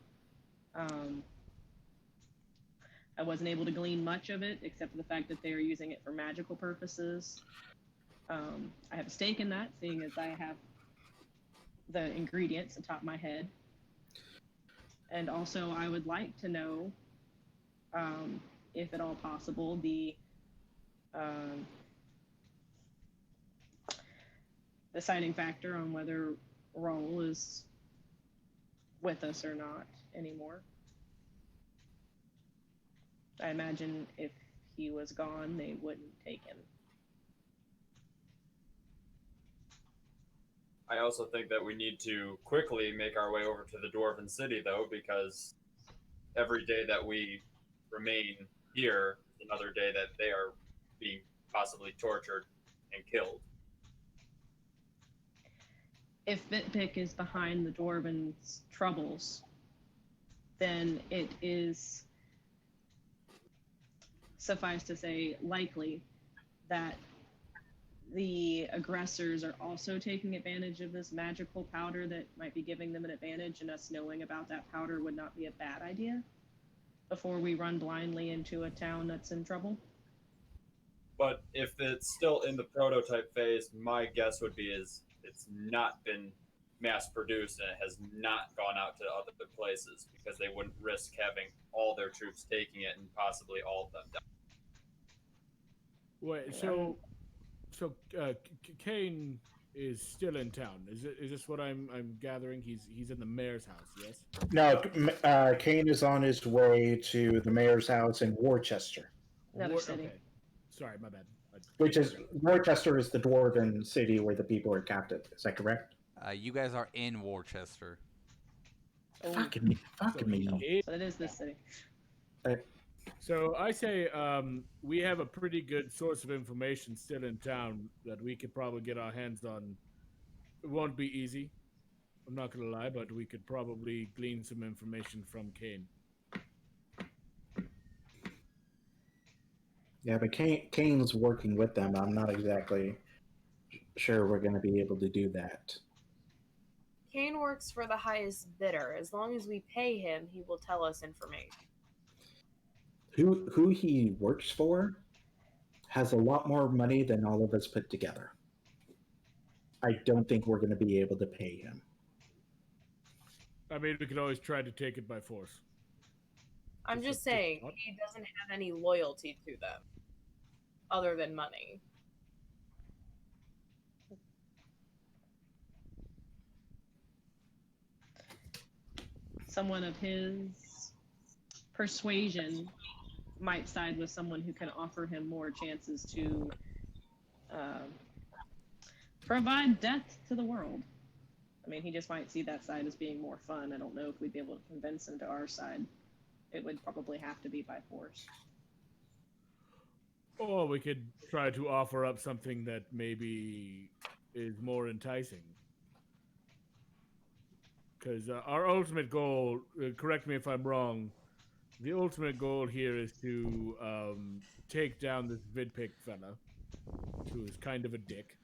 I wasn't able to glean much of it, except for the fact that they are using it for magical purposes. I have a stake in that, seeing as I have the ingredients atop my head. And also, I would like to know, if at all possible, the deciding factor on whether Raoul is with us or not anymore. I imagine if he was gone, they wouldn't take him. I also think that we need to quickly make our way over to the Dwarven City, though, because every day that we remain here is another day that they are being possibly tortured and killed. If Vitpick is behind the Dwarven's troubles, then it is, suffice to say, likely that the aggressors are also taking advantage of this magical powder that might be giving them an advantage, and us knowing about that powder would not be a bad idea before we run blindly into a town that's in trouble. But if it's still in the prototype phase, my guess would be is it's not been mass produced and it has not gone out to other places, because they wouldn't risk having all their troops taking it and possibly all of them die. Wait, so Kane is still in town. Is this what I'm gathering? He's in the mayor's house, yes? No, Kane is on his way to the mayor's house in Worcester. Another city. Okay. Sorry, my bad. Worcester is the dwarven city where the people are captive. Is that correct? You guys are in Worcester. Fucking me. So it is this city. So I say we have a pretty good source of information still in town that we could probably get our hands on. It won't be easy, I'm not going to lie, but we could probably glean some information from Kane. Yeah, but Kane's working with them. I'm not exactly sure we're going to be able to do that. Kane works for the highest bidder. As long as we pay him, he will tell us information. Who he works for has a lot more money than all of us put together. I don't think we're going to be able to pay him. I mean, we could always try to take it by force. I'm just saying, he doesn't have any loyalty to them, other than money. Someone of his persuasion might side with someone who can offer him more chances to provide death to the world. I mean, he just might see that side as being more fun. I don't know if we'd be able to convince him to our side. It would probably have to be by force. Or we could try to offer up something that maybe is more enticing. Because our ultimate goal, correct me if I'm wrong, the ultimate goal here is to take down this Vidpick fella, who is kind of a dick.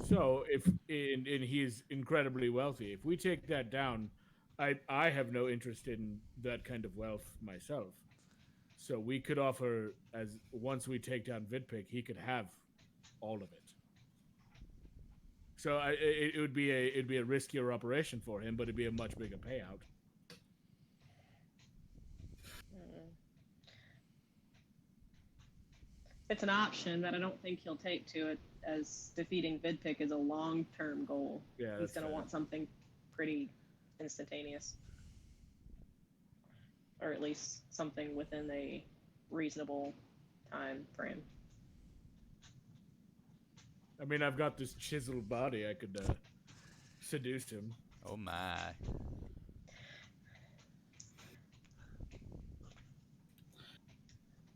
So, if and he's incredibly wealthy, if we take that down, I have no interest in that kind of wealth myself. So we could offer, as once we take down Vidpick, he could have all of it. So it'd be a riskier operation for him, but it'd be a much bigger payout. It's an option that I don't think he'll take to it, as defeating Vidpick is a long-term goal. Yeah, he's going to want something pretty instantaneous. Or at least something within a reasonable time frame. I mean, I've got this chiseled body. I could seduce him. Oh my.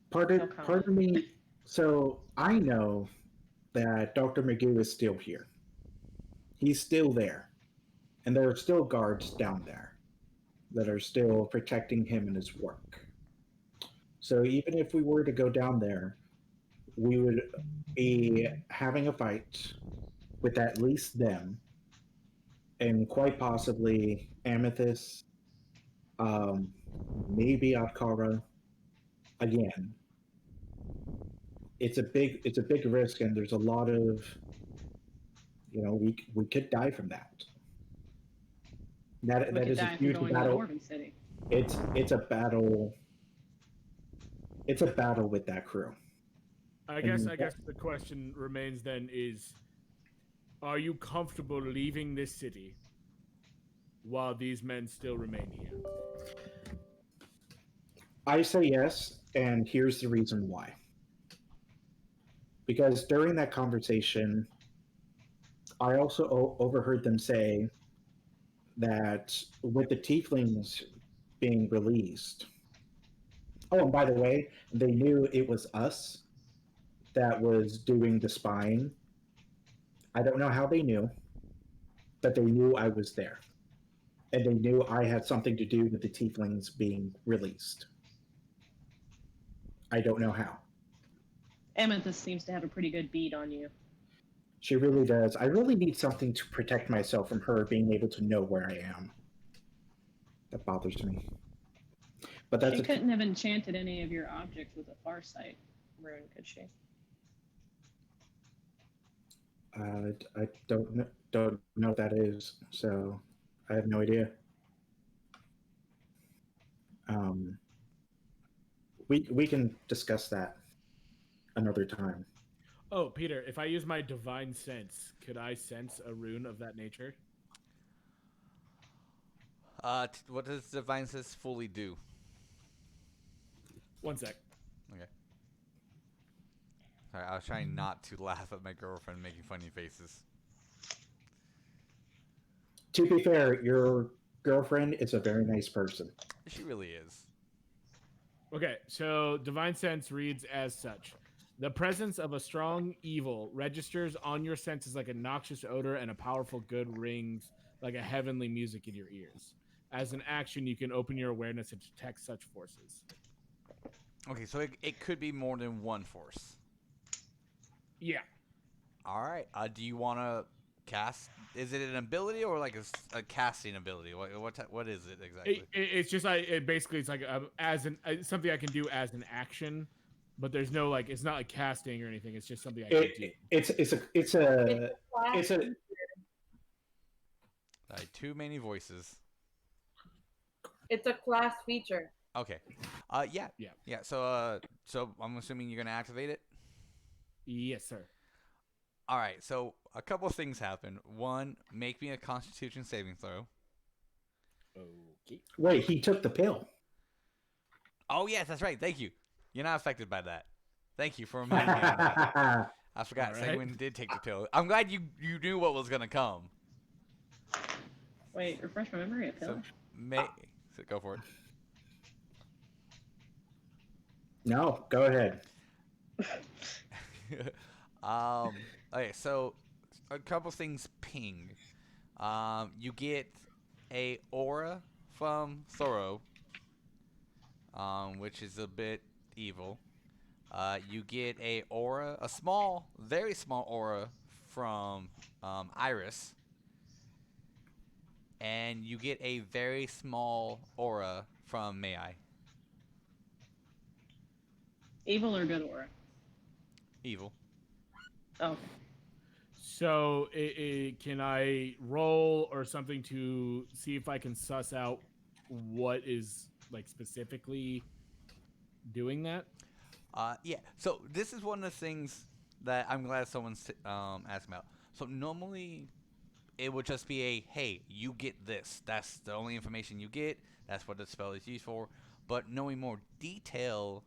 Pardon me. So I know that Dr. Magoo is still here. He's still there. And there are still guards down there that are still protecting him and his work. So even if we were to go down there, we would be having a fight with at least them, and quite possibly Amethyst, maybe Atkara. Again, it's a big risk, and there's a lot of, we could die from that. That is a huge battle. It's a battle. It's a battle with that crew. I guess the question remains then is, are you comfortable leaving this city while these men still remain here? I say yes, and here's the reason why. Because during that conversation, I also overheard them say that with the tieflings being released. Oh, and by the way, they knew it was us that was doing the spying. I don't know how they knew, but they knew I was there. And they knew I had something to do with the tieflings being released. I don't know how. Amethyst seems to have a pretty good bead on you. She really does. I really need something to protect myself from her being able to know where I am. That bothers me. But that's She couldn't have enchanted any of your objects with a Farsight rune, could she? I don't know what that is, so I have no idea. We can discuss that another time. Oh, Peter, if I use my divine sense, could I sense a rune of that nature? What does divine sense fully do? 1 sec. Okay. Sorry, I was trying not to laugh at my girlfriend making funny faces. To be fair, your girlfriend is a very nice person. She really is. Okay, so divine sense reads as such. The presence of a strong evil registers on your senses like a noxious odor, and a powerful good rings like a heavenly music in your ears. As an action, you can open your awareness and detect such forces. Okay, so it could be more than one force. Yeah. All right. Do you want to cast? Is it an ability or like a casting ability? What is it exactly? It's just basically it's like something I can do as an action, but there's no like it's not like casting or anything. It's just something I can do. It's a Too many voices. It's a class feature. Okay. Yeah. So I'm assuming you're gonna activate it. Yes, sir. All right. So a couple things happen. One, make me a Constitution saving throw. Okay. Wait, he took the pill. Oh yes, that's right. Thank you. You're not affected by that. Thank you for reminding me of that. I forgot. All right. Senguine did take the pill. I'm glad you knew what was gonna come. Wait, refresh my memory. A pill? So go for it. No, go ahead. Okay, so a couple things ping. You get a aura from Thoror, which is a bit evil. You get a aura, a small, very small aura from Iris. And you get a very small aura from May-Ighe. Evil or good aura? Evil. Oh, okay. So, can I roll or something to see if I can suss out what is like specifically doing that? Yeah. So this is one of the things that I'm glad someone's asked about. So normally, it would just be a, hey, you get this. That's the only information you get. That's what the spell is used for. But knowing more detail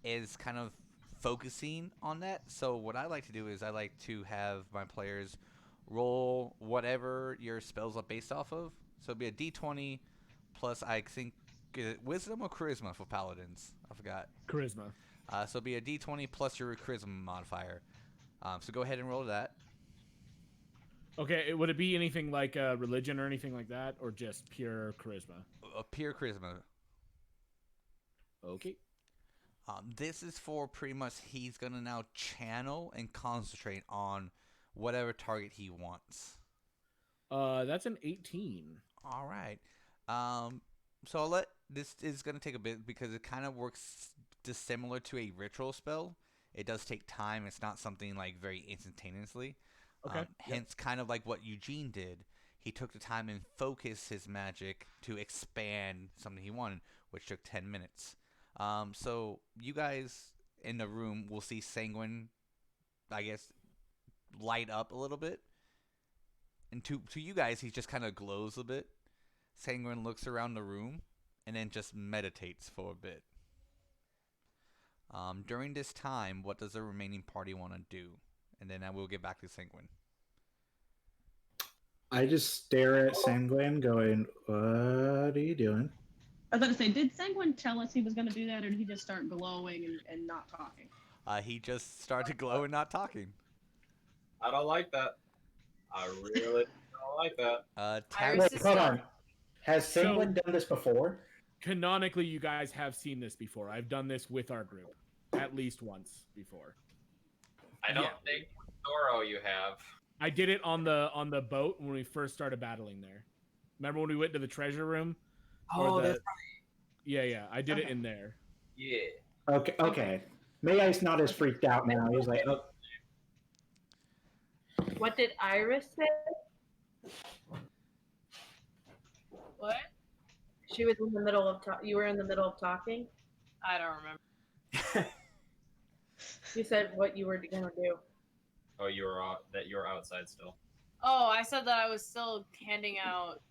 is kind of focusing on that. So what I like to do is I like to have my players roll whatever your spells are based off of. So it'd be a d20 plus, I think, wisdom or charisma for paladins. I forgot. Charisma. So it'd be a d20 plus your charisma modifier. So go ahead and roll that. Okay, would it be anything like religion or anything like that, or just pure charisma? Pure charisma. Okay. This is for pretty much he's going to now channel and concentrate on whatever target he wants. That's an 18. All right. So this is going to take a bit because it kind of works dissimilar to a ritual spell. It does take time. It's not something like very instantaneously. Okay. Hence, kind of like what Eugene did. He took the time and focused his magic to expand something he wanted, which took 10 minutes. So you guys in the room will see Senguine, I guess, light up a little bit. And to you guys, he just kind of glows a bit. Senguine looks around the room and then just meditates for a bit. During this time, what does the remaining party want to do? And then I will get back to Senguine. I just stare at Senguine going, what are you doing? I was about to say, did Senguine tell us he was going to do that, or did he just start glowing and not talking? He just started glowing, not talking. I don't like that. I really don't like that. Iris Wait, is hold still. on. Has Senguine done this before? Canonically, you guys have seen this before. I've done this with our group at least once before. I don't think with Thoro you have. I did it on the boat when we first started battling there. Remember when we went to the treasure room? Oh, that's right. Yeah. I did it in there. Yeah. Okay. May-Ighe's not as freaked out now. He's like, oh. What did Iris say? What? She was in the middle of you were in the middle of talking. I don't remember. You said what you were gonna do. Oh, you were outside still. Oh, I said that I was still handing out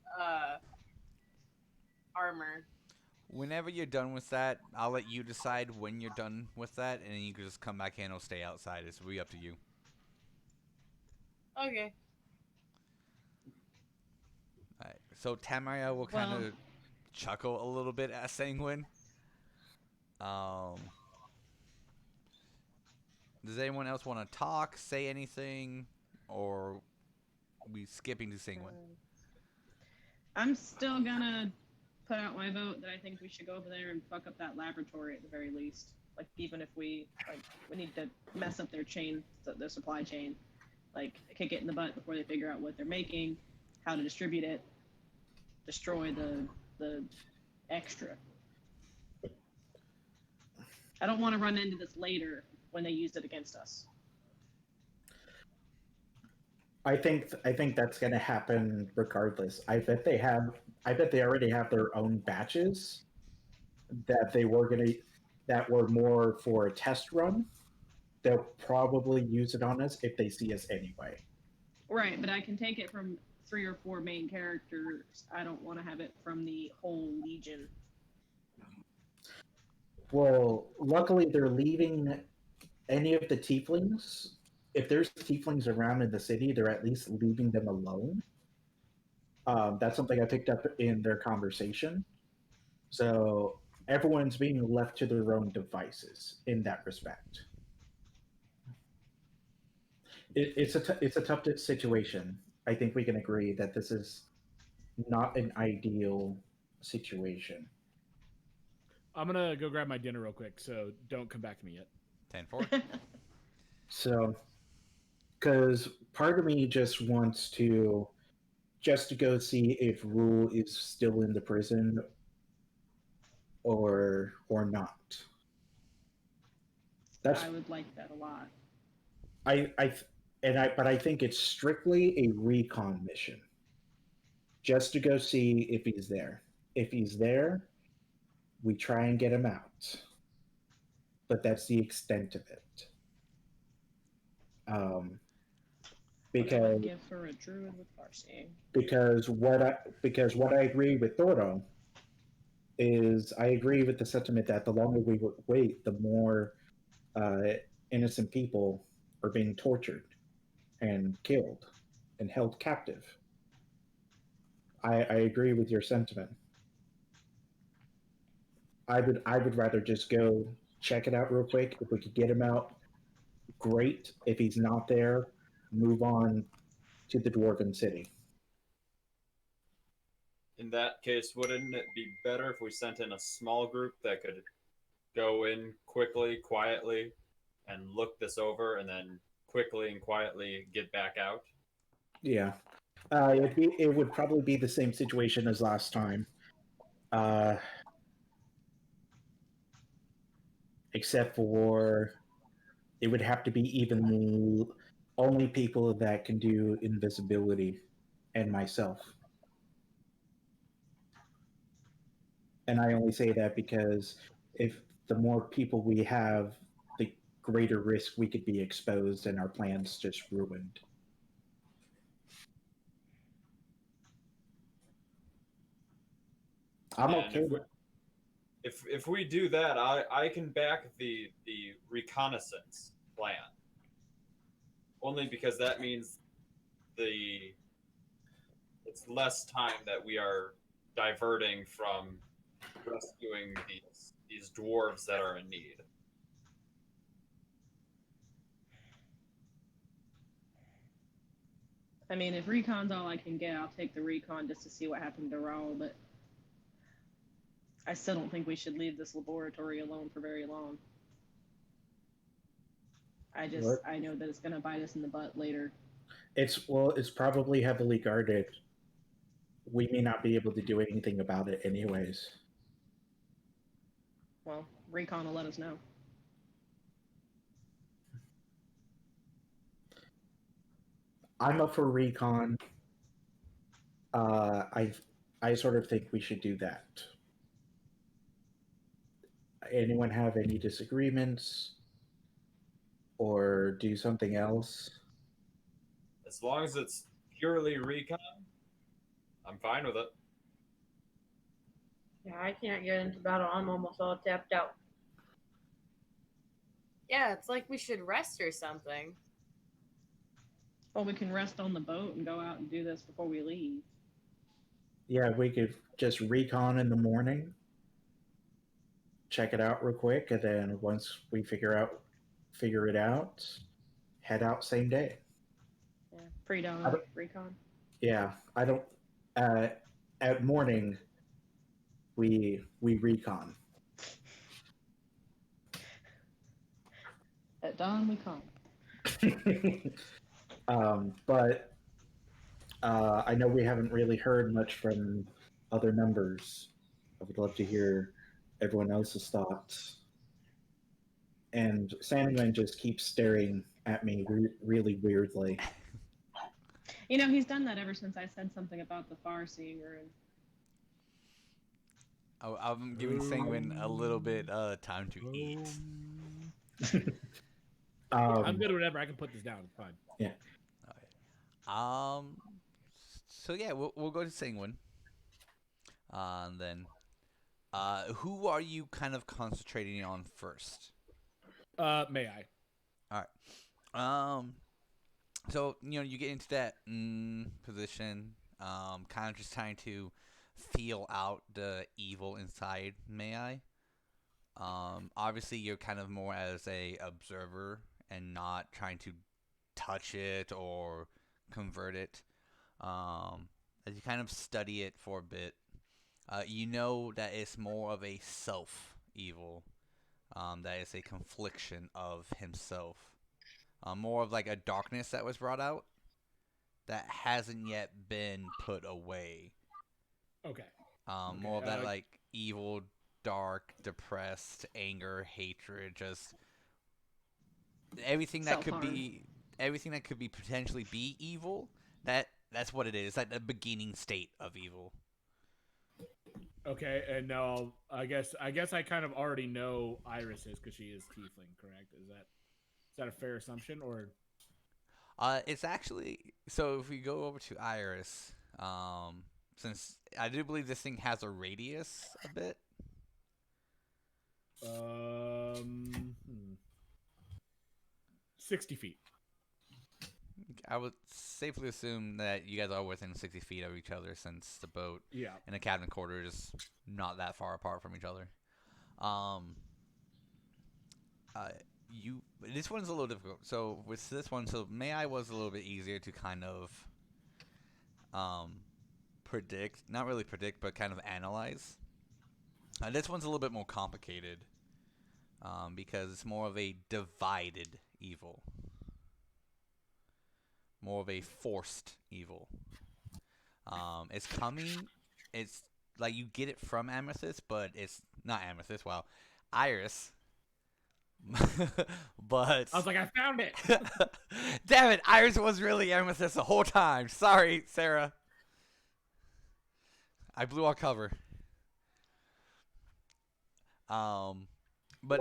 armor. Whenever you're done with that, I'll let you decide when you're done with that, and then you can just come back in or stay outside. It's really up to you. Okay. Alright, so Tamaria will kind of chuckle a little bit at Senguine. Does anyone else want to talk, say anything, or are we skipping to Senguine? I'm still gonna put out my vote that I think we should go over there and fuck up that laboratory at the very least. Like, even if we need to mess up their chain, their supply chain. Like, kick it in the butt before they figure out what they're making, how to distribute it, destroy the extra. I don't want to run into this later when they use it against us. I think that's going to happen regardless. I bet they already have their own batches that were more for a test run. They'll probably use it on us if they see us anyway. Right, but I can take it from 3 or 4 main characters. I don't want to have it from the whole Legion. Well, luckily they're leaving any of the tieflings. If there's tieflings around in the city, they're at least leaving them alone. That's something I picked up in their conversation. So everyone's being left to their own devices in that respect. It's a tough situation. I think we can agree that this is not an ideal situation. I'm gonna go grab my dinner real quick, so don't come back to me yet. 10-4. So, because part of me just wants to go see if Rule is still in the prison or not. I would like that a lot. But I think it's strictly a recon mission. Just to go see if he's there. If he's there, we try and get him out. But that's the extent of it. Because I would give her a druid with Farseeing. Because what I agree with Thordo is I agree with the sentiment that the longer we wait, the more innocent people are being tortured and killed and held captive. I agree with your sentiment. I would rather just go check it out real quick. If we could get him out, great. If he's not there, move on to the Dwarven City. In that case, wouldn't it be better if we sent in a small group that could go in quickly, quietly, and look this over, and then quickly and quietly get back out? Yeah. It would probably be the same situation as last time. Except for it would have to be even only people that can do invisibility and myself. And I only say that because if the more people we have, the greater risk we could be exposed and our plans just ruined. I'm okay with if we do that, I can back the reconnaissance plan. Only because that means it's less time that we are diverting from rescuing these dwarves that are in need. I mean, if recon's all I can get, I'll take the recon just to see what happened to Raul, but I still don't think we should leave this laboratory alone for very long. I know that it's going to bite us in the butt later. It's probably heavily guarded. We may not be able to do anything about it anyways. Well, recon will let us know. I'm up for recon. I sort of think we should do that. Anyone have any disagreements? Or do something else? As long as it's purely recon, I'm fine with it. Yeah, I can't get into battle. I'm almost all tapped out. Yeah, it's like we should rest or something. Well, we can rest on the boat and go out and do this before we leave. Yeah, we could just recon in the morning, check it out real quick, and then once we figure it out, head out same day. Yeah, pre-dawn recon. Yeah, I don't. At morning, we recon. At dawn, we come. But I know we haven't really heard much from other members. I would love to hear everyone else's thoughts. And Senguine just keeps staring at me really weirdly. You know, he's done that ever since I said something about the far-seeing rune. Oh, I'm giving Senguine a little bit time to eat. I'm good whenever. I can put this down. It's fine. Yeah. All right. So yeah, we'll go to Senguine. Then, who are you kind of concentrating on first? May-Ighe. All right. So you get into that position, kind of just trying to feel out the evil inside May-Ighe. Obviously, you're kind of more as a observer and not trying to touch it or convert it. As you kind of study it for a bit, you know that it's more of a self evil. That is a confliction of himself. More of like a darkness that was brought out that hasn't yet been put away. Okay. More of that like evil, dark, depressed, anger, hatred, just everything that could be potentially be evil. That's what it is. It's like the beginning state of evil. Okay, and now I guess I kind of already know Iris is because she is tiefling, correct? Is that a fair assumption, or? It's actually, so if we go over to Iris, since I do believe this thing has a radius a bit. 60 feet. I would safely assume that you guys are within 60 feet of each other, since the boat and the cabin quarter is not that far apart from each other. This one's a little difficult. So with this one, May-Ighe was a little bit easier to kind of predict, not really predict, but kind of analyze. This one's a little bit more complicated because it's more of a divided evil. More of a forced evil. It's coming. It's like you get it from Amethyst, but it's not Amethyst. Well, Iris. But I was like, I found it. Damn it! Iris was really Amethyst the whole time. Sorry, Sarah. I blew our cover. But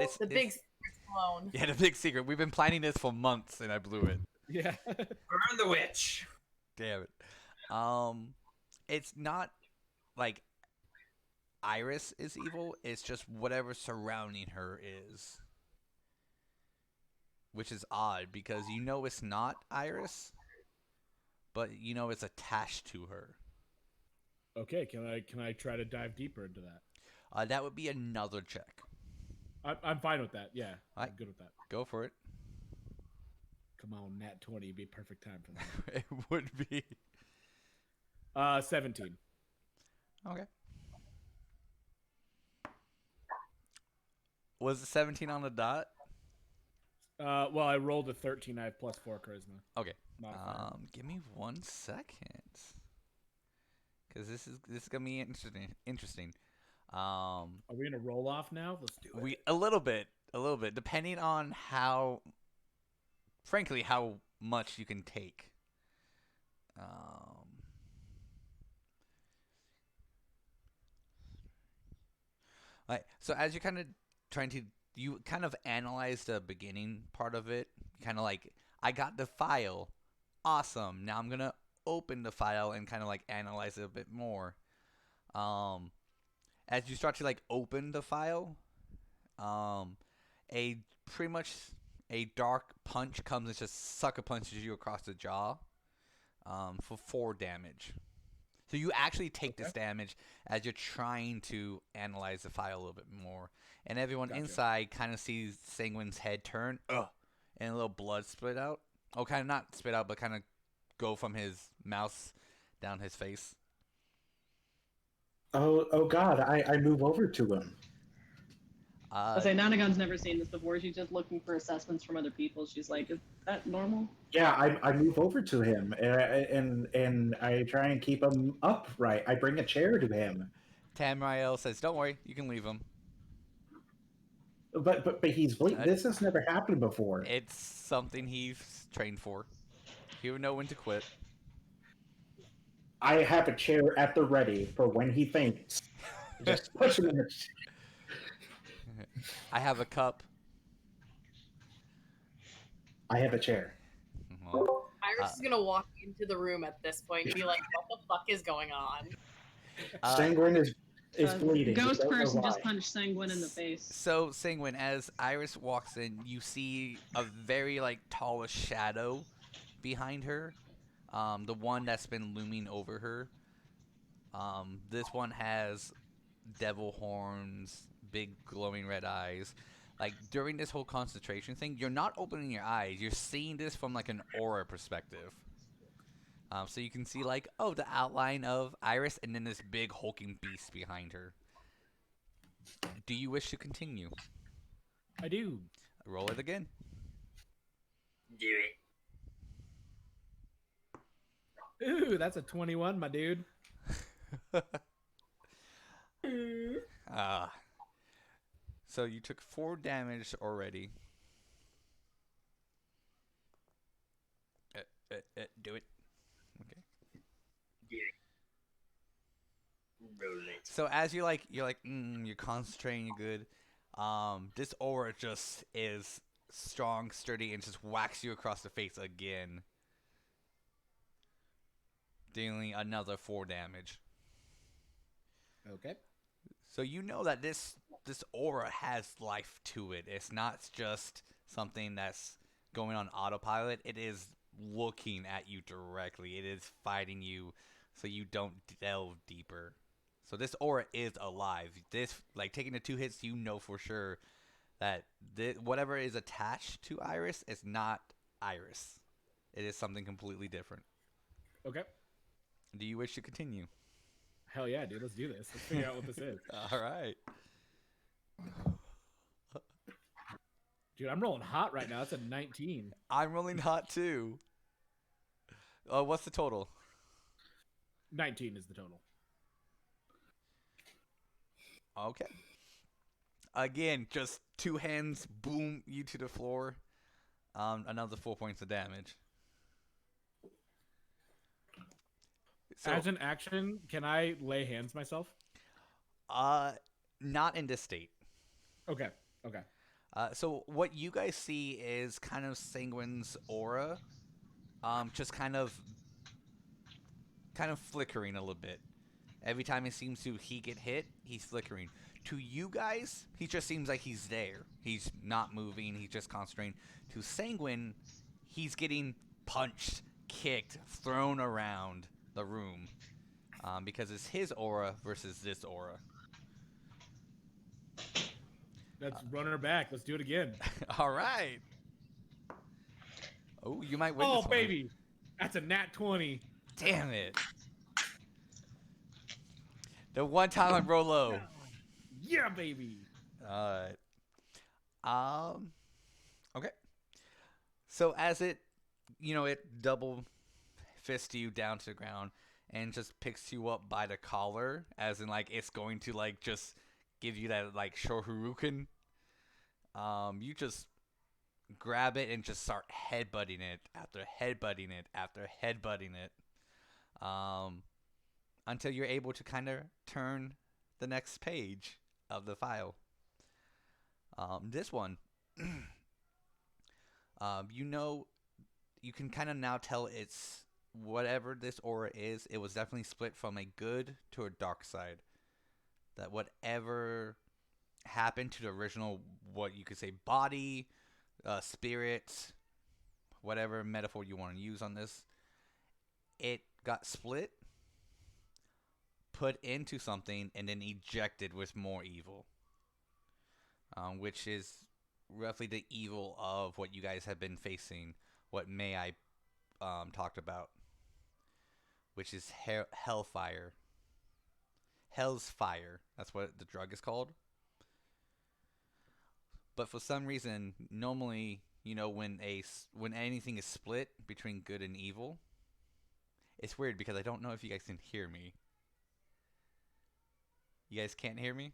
it's the big secret's blown. Yeah, the big secret. We've been planning this for months, and I blew it. Yeah. Burn the witch. Damn it. It's not like Iris is evil. It's just whatever surrounding her is. Which is odd because you know it's not Iris, but you know it's attached to her. Okay, can I try to dive deeper into that? That would be another check. I'm fine with that. Yeah, All right. I'm good with that. Go for it. Come on, nat 20 would be perfect time for that. It would be. 17. Okay. Was it 17 on the dot? Well, I rolled a 13. I have +4 charisma. Okay. Modifier. Give me 1 second, because this is gonna be interesting. Are we gonna roll off now? Let's do it. A little bit, depending on how, frankly, how much you can take. Right. So as you're kind of you kind of analyze the beginning part of it. Kind of like, I got the file, awesome. Now I'm gonna open the file and kind of like analyze it a bit more. As you start to like open the file, pretty much a dark punch comes and just sucker punches you across the jaw, for 4 damage. So you actually take this damage as you're trying to analyze the file a little bit more. And everyone inside kind of sees Senguine's head turn, and a little blood split out. Oh, kind of not spit out, but kind of go from his mouth down his face. Oh God! I move over to him. I say Nanagan's never seen this before. She's just looking for assessments from other people. She's like, is that normal? Yeah, I move over to him and I try and keep him upright. I bring a chair to him. Tamriel says, "Don't worry, you can leave him." But he's this has never happened before. It's something he's trained for. He would know when to quit. I have a chair at the ready for when he faints. Just push him in the I have a cup. I have a chair. Iris is gonna walk into the room at this point and be like, "What the fuck is going on?" Sanguine is bleeding. Ghost person just punched Senguine in the face. So, Senguine, as Iris walks in, you see a very like tallish shadow behind her. The one that's been looming over her. This one has devil horns, big glowing red eyes. Like, during this whole concentration thing, you're not opening your eyes. You're seeing this from like an aura perspective. So you can see like, oh, the outline of Iris and then this big hulking beast behind her. Do you wish to continue? I do. Roll it again. Do it. Ooh, that's a 21, my dude. So you took 4 damage already. Do it. Okay. Do it. Roll it. So as you're concentrating, you're good. This aura just is strong, sturdy, and just whacks you across the face again, dealing another 4 damage. Okay. So you know that this aura has life to it. It's not just something that's going on autopilot. It is looking at you directly. It is fighting you, so you don't delve deeper. So this aura is alive. This, like, taking the 2 hits, you know for sure that whatever is attached to Iris is not Iris. It is something completely different. Okay. Do you wish to continue? Hell yeah, dude. Let's do this. Let's figure out what this is. All right. Dude, I'm rolling hot right now. That's a 19. I'm rolling hot too. What's the total? 19 is the total. Okay. Again, just 2 hands, boom, you to the floor. Another 4 points of damage. So, as an action, can I lay hands myself? not in this state. Okay. Okay. So what you guys see is kind of Senguine's aura, just kind of flickering a little bit. Every time it seems he get hit, he's flickering. To you guys, he just seems like he's there. He's not moving. He's just concentrating. To Senguine, he's getting punched, kicked, thrown around the room, because it's his aura versus this aura. Let's run her back. Let's do it again. All right. Oh, you might win Oh, this one. baby. That's a nat 20. Damn it. The one time I roll low. Yeah, baby. Alright. Okay. So as it, it double fists you down to the ground and just picks you up by the collar, as in, like, it's going to, like, just give you that, like, Shoryuken. You just grab it and just start headbutting it after headbutting it after headbutting it. Until you're able to kind of turn the next page of the file. This one, you can kind of now tell it's whatever this aura is. It was definitely split from a good to a dark side. That whatever happened to the original, what you could say, body, spirit, whatever metaphor you want to use on this, it got split, put into something, and then ejected with more evil. Which is roughly the evil of what you guys have been facing, what May-Ighe talked about, which is hellfire. Hell's fire. That's what the drug is called. But for some reason, normally, when anything is split between good and evil, it's weird because I don't know if you guys can hear me. You guys can't hear me?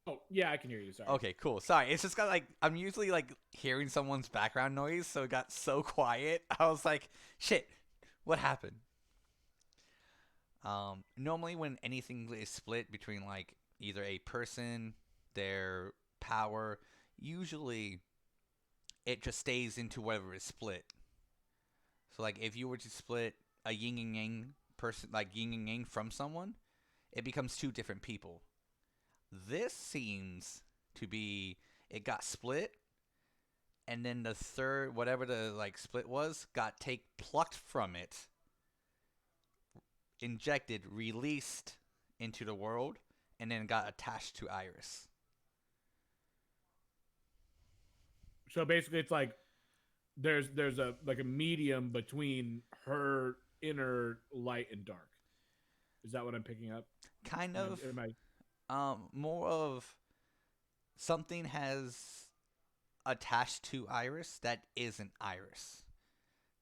Oh, yeah, I can hear you. Sorry. Okay, cool. Sorry, it's just got like, I'm usually like hearing someone's background noise, so it got so quiet. I was like, shit, what happened? Normally when anything is split between like either a person, their power, usually it just stays into whatever is split. So like if you were to split a yin and yang person, like yin and yang from someone, it becomes two different people. This seems to be, it got split, and then the third, whatever the like split was, got plucked from it, injected, released into the world, and then got attached to Iris. So basically, it's like there's a medium between her inner light and dark. Is that what I'm picking up? Kind of. More of something has attached to Iris that isn't Iris.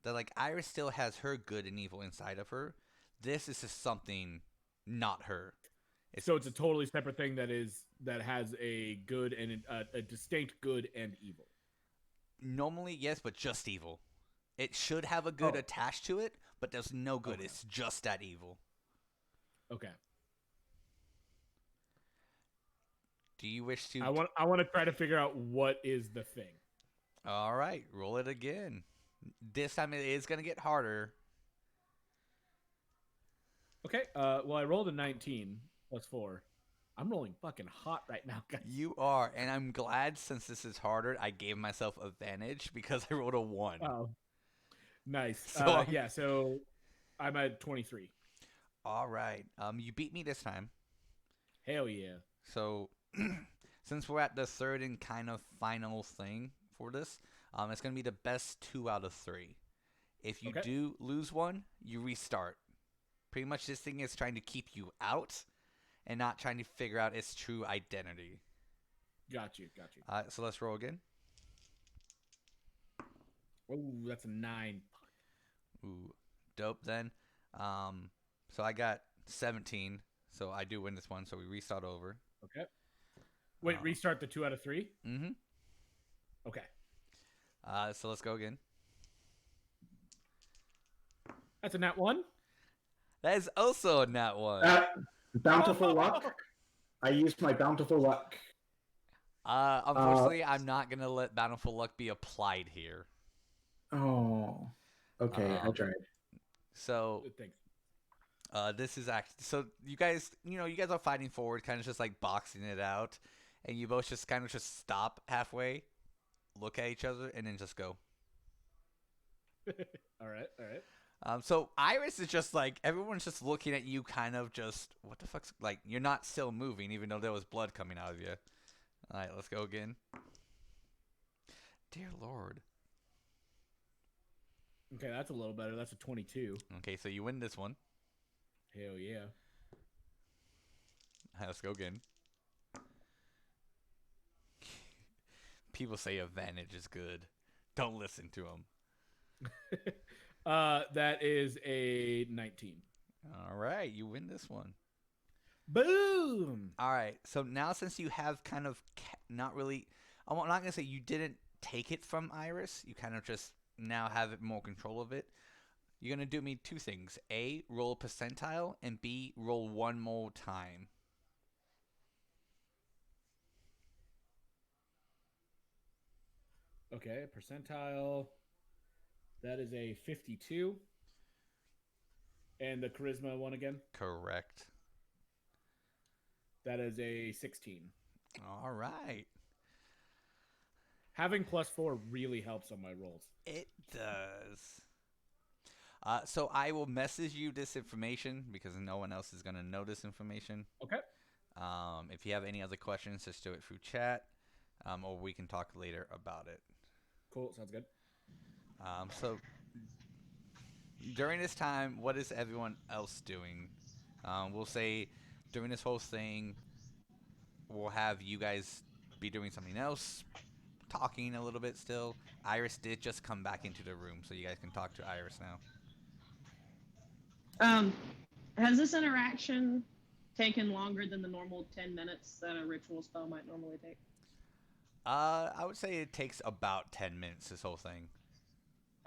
That like Iris still has her good and evil inside of her. This is just something not her. So it's a totally separate thing that has a good and a distinct good and evil. Normally, yes, but just evil. It should have a good attached to it, but there's no good. Okay. It's just that evil. Okay. Do you wish to? I want to try to figure out what is the thing. All right, roll it again. This time it is going to get harder. Okay. Well, I rolled a 19 plus 4. I'm rolling fucking hot right now, guys. You are, and I'm glad since this is harder, I gave myself advantage because I rolled a 1. Oh, nice. So so I'm at 23. All right. You beat me this time. Hell yeah. So, since we're at the third and kind of final thing for this, it's going to be the best 2 out of 3. If you do lose one, you restart. Pretty much this thing is trying to keep you out and not trying to figure out its true identity. Got you. So let's roll again. Oh, that's a 9. Ooh, dope then. So I got 17, so I do win this one, so we restart over. Okay. Wait, restart the 2 out of 3? Mm-hmm. Okay. So let's go again. That's a nat 1? That is also a nat 1. Bountiful luck. I used my bountiful luck. Unfortunately, I'm not going to let bountiful luck be applied here. Oh. Okay, I tried. So, this is actually, so you guys are fighting forward, kind of just like boxing it out, and you both just kind of just stop halfway, look at each other, and then just go. All right. So Iris is just like, everyone's just looking at you kind of just, what the fuck's, like, you're not still moving even though there was blood coming out of you. Alright, let's go again. Dear Lord. Okay, that's a little better. That's a 22. Okay, so you win this one. Hell yeah. Let's go again. People say advantage is good. Don't listen to them. That is a 19. All right, you win this one. Boom! All right, so now since you have kind of not really, I'm not going to say you didn't take it from Iris, you kind of just now have it more control of it. You're going to do me two things. A, roll a percentile, and B, roll one more time. Okay, percentile. That is a 52. And the charisma one again? Correct. That is a 16. All right. Having +4 really helps on my rolls. It does. So I will message you this information because no one else is going to know this information. Okay. If you have any other questions, just do it through chat, or we can talk later about it. Cool, sounds good. So during this time, what is everyone else doing? We'll say during this whole thing, we'll have you guys be doing something else, talking a little bit still. Iris did just come back into the room, so you guys can talk to Iris now. Has this interaction taken longer than the normal 10 minutes that a ritual spell might normally take? I would say it takes about 10 minutes, this whole thing.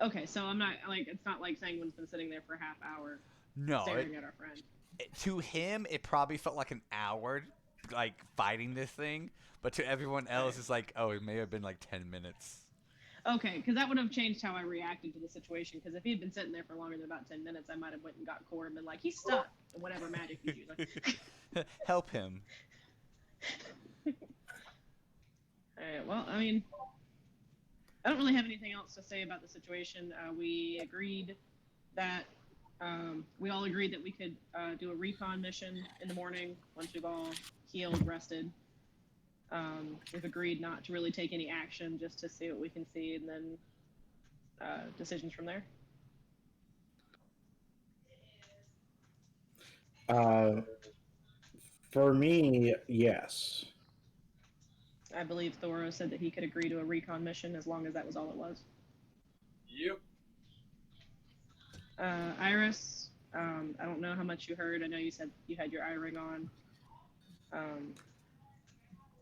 Okay, so I'm not, like, it's not like Senguine's been sitting there for a half hour staring at our friend. To him, it probably felt like an hour, like, fighting this thing. But to everyone else, it's like, oh, it may have been like 10 minutes. Okay, because that would have changed how I reacted to the situation. Because if he had been sitting there for longer than about 10 minutes, I might have went and got Core and been like, he's stuck, and whatever magic he's using. Help him. Alright, well, I mean, I don't really have anything else to say about the situation. We agreed that, we all agreed that we could do a recon mission in the morning once we've all healed, rested. We've agreed not to really take any action, just to see what we can see, and then decisions from there. For me, yes. I believe Thoror said that he could agree to a recon mission as long as that was all it was. Yep. Iris, I don't know how much you heard. I know you said you had your eye ring on.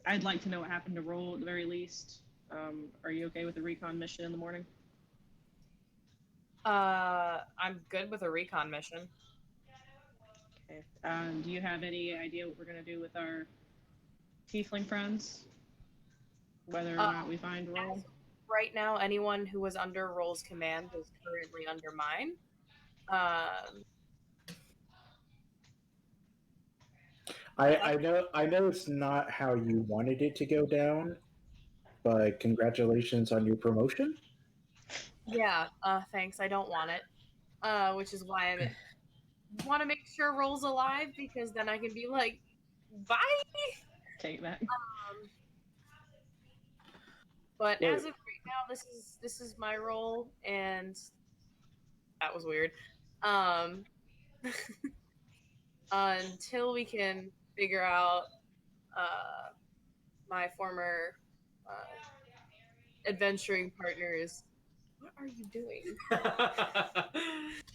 I'd like to know what happened to Roll at the very least. Are you okay with a recon mission in the morning? I'm good with a recon mission. Okay. Do you have any idea what we're going to do with our tiefling friends? Whether or not we find Roll? Right now, anyone who was under Roll's command is currently under mine. I know it's not how you wanted it to go down, but congratulations on your promotion. Yeah, thanks. I don't want it. Which is why I want to make sure Roll's alive, because then I can be like, bye! Take that. But as of right now, this is my role, and that was weird. Until we can figure out my former adventuring partners. What are you doing?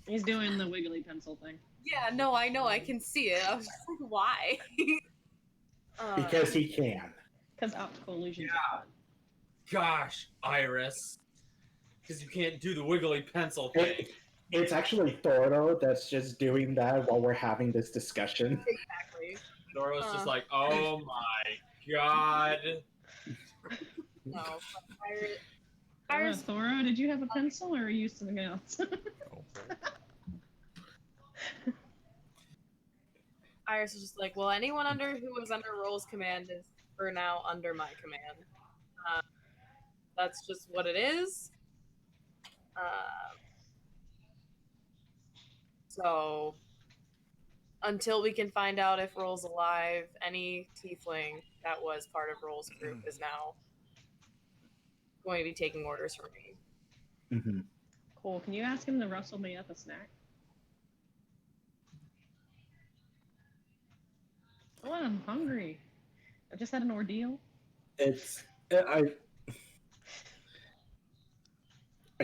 He's doing the wiggly pencil thing. Yeah, no, I know. I can see it. I was just like, why? Because he can. Because optical illusions are fun. Gosh, Iris. Because you can't do the wiggly pencil thing. It's actually Thoror that's just doing that while we're having this discussion. Exactly. Thoro's just like, oh my god. No, Iris. Thoror, did you have a pencil or are you something else? Iris is just like, well, anyone who was under Roll's command is for now under my command. That's just what it is. So until we can find out if Roll's alive, any tiefling that was part of Roll's group is now going to be taking orders from me. Mm-hmm. Cool. Can you ask him to rustle me up a snack? Oh, I'm hungry. I've just had an ordeal. It's I